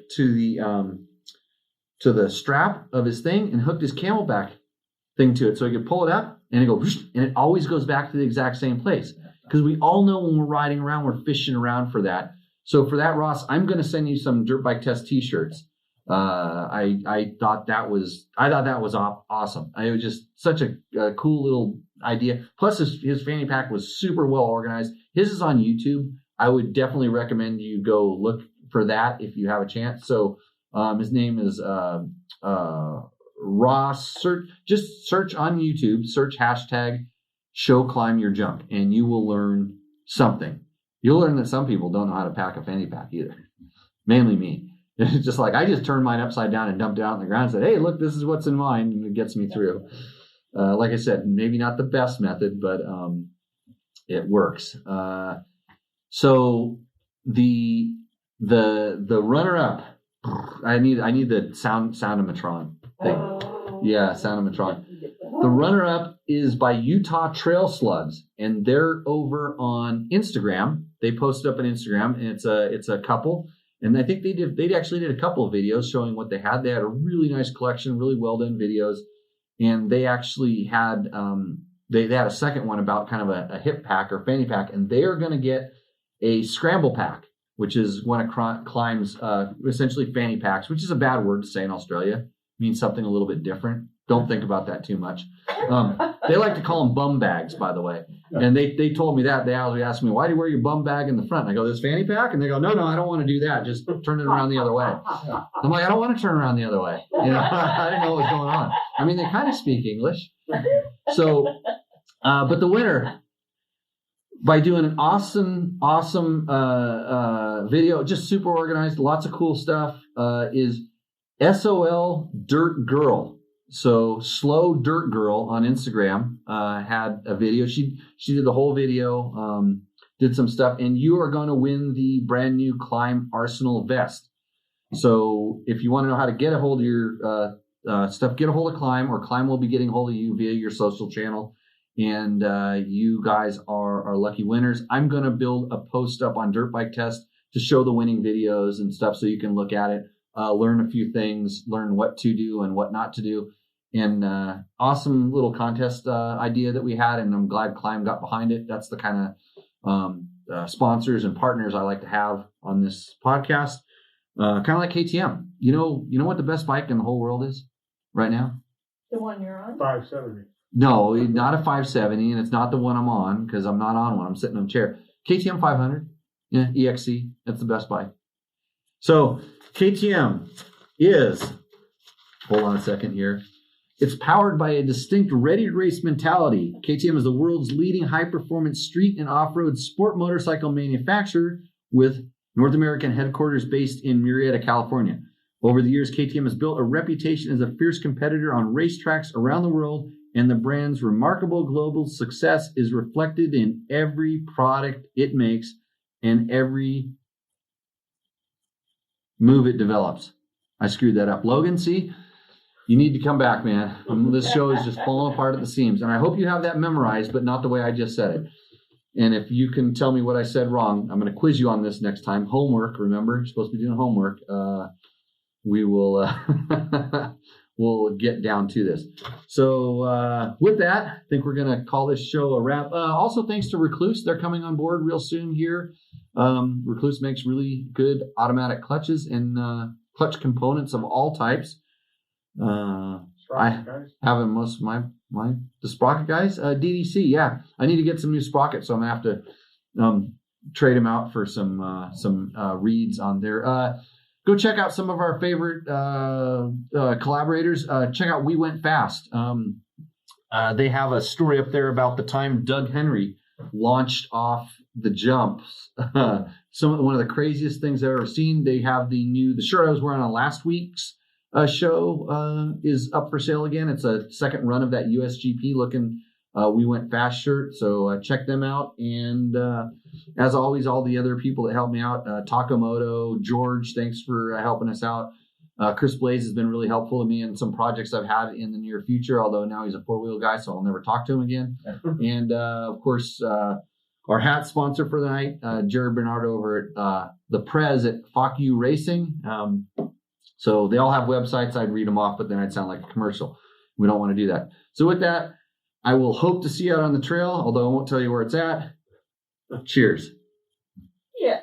[SPEAKER 3] strap of his thing, and hooked his Camelback thing to it, so he could pull it up and it goes, and it always goes back to the exact same place. Because we all know when we're riding around, we're fishing around for that. So for that, Ross, I'm going to send you some Dirt Bike Test T-shirts. I thought that was awesome. It was just such a cool little idea. Plus, his fanny pack was super well organized. His is on YouTube. I would definitely recommend you go look for that if you have a chance. So his name is Ross. Just search on YouTube. Search hashtag show climb your junk, and you will learn something. You'll learn that some people don't know how to pack a fanny pack either. Mainly me. It's just like I just turned mine upside down and dumped it out on the ground and said, hey, look, this is what's in mine, and it gets me through. Like I said, maybe not the best method, but it works. So the runner-up, I need the soundometron thing. Yeah, soundometron. The runner-up is by Utah Trail Slugs, and they're over on Instagram. They posted up on Instagram, and it's a couple. And I think they actually did a couple of videos showing what they had. They had a really nice collection, really well done videos. And they actually had they had a second one about kind of a hip pack or fanny pack, and they are going to get a scramble pack, which is when it climbs essentially fanny packs, which is a bad word to say in Australia. It means something a little bit different. Don't think about that too much. They like to call them bum bags, by the way. And they told me that. They always asked me, why do you wear your bum bag in the front? And I go, this fanny pack? And they go, no, I don't want to do that. Just turn it around the other way. I'm like, I don't want to turn around the other way. You know, I didn't know what was going on. I mean, they kind of speak English. So, but the winner, by doing an awesome video, just super organized, lots of cool stuff, is SOL Dirt Girl. So Slow Dirt Girl on Instagram had a video. She did the whole video, did some stuff, and you are going to win the brand new Climb Arsenal vest. So if you want to know how to get a hold of your stuff, get a hold of Climb, or Climb will be getting a hold of you via your social channel. And you guys are lucky winners. I'm going to build a post up on Dirt Bike Test to show the winning videos and stuff, so you can look at it, learn a few things, learn what to do and what not to do. And awesome little contest idea that we had, and I'm glad Climb got behind it. That's the kind of sponsors and partners I like to have on this podcast. Kind of like KTM. You know what the best bike in the whole world is right now?
[SPEAKER 5] The one you're on?
[SPEAKER 6] 570.
[SPEAKER 3] No, not a 570, and it's not the one I'm on, because I'm not on one. I'm sitting on a chair. KTM 500, yeah, EXC. That's the best bike. So KTM is, hold on a second here. It's powered by a distinct ready-to-race mentality. KTM is the world's leading high-performance street and off-road sport motorcycle manufacturer with North American headquarters based in Murrieta, California. Over the years, KTM has built a reputation as a fierce competitor on racetracks around the world, and the brand's remarkable global success is reflected in every product it makes and every move it develops. I screwed that up. Logan, see? You need to come back, man. This show is just falling apart at the seams. And I hope you have that memorized, but not the way I just said it. And if you can tell me what I said wrong, I'm going to quiz you on this next time. Homework, remember? You're supposed to be doing homework. We will we'll get down to this. So with that, I think we're going to call this show a wrap. Also, thanks to Recluse. They're coming on board real soon here. Recluse makes really good automatic clutches and clutch components of all types. I have most of the sprocket guys. DDC, yeah. I need to get some new sprockets, so I'm gonna have to trade them out for some reeds on there. Go check out some of our favorite collaborators. Check out We Went Fast. They have a story up there about the time Doug Henry launched off the jumps. One of the craziest things I've ever seen. They have the shirt I was wearing on last week's show is up for sale again. It's a second run of that USGP looking We Went Fast shirt. So check them out. And as always, all the other people that helped me out, Moto, George, thanks for helping us out. Chris Blaze has been really helpful to me in some projects I've had in the near future, although now he's a 4-wheel guy, so I'll never talk to him again. And of course, our hat sponsor for the night, Jared Bernardo over at the Prez at Fuck You Racing. So they all have websites. I'd read them off, but then I'd sound like a commercial. We don't want to do that. So with that, I will hope to see you out on the trail, although I won't tell you where it's at. Cheers.
[SPEAKER 5] Yeah.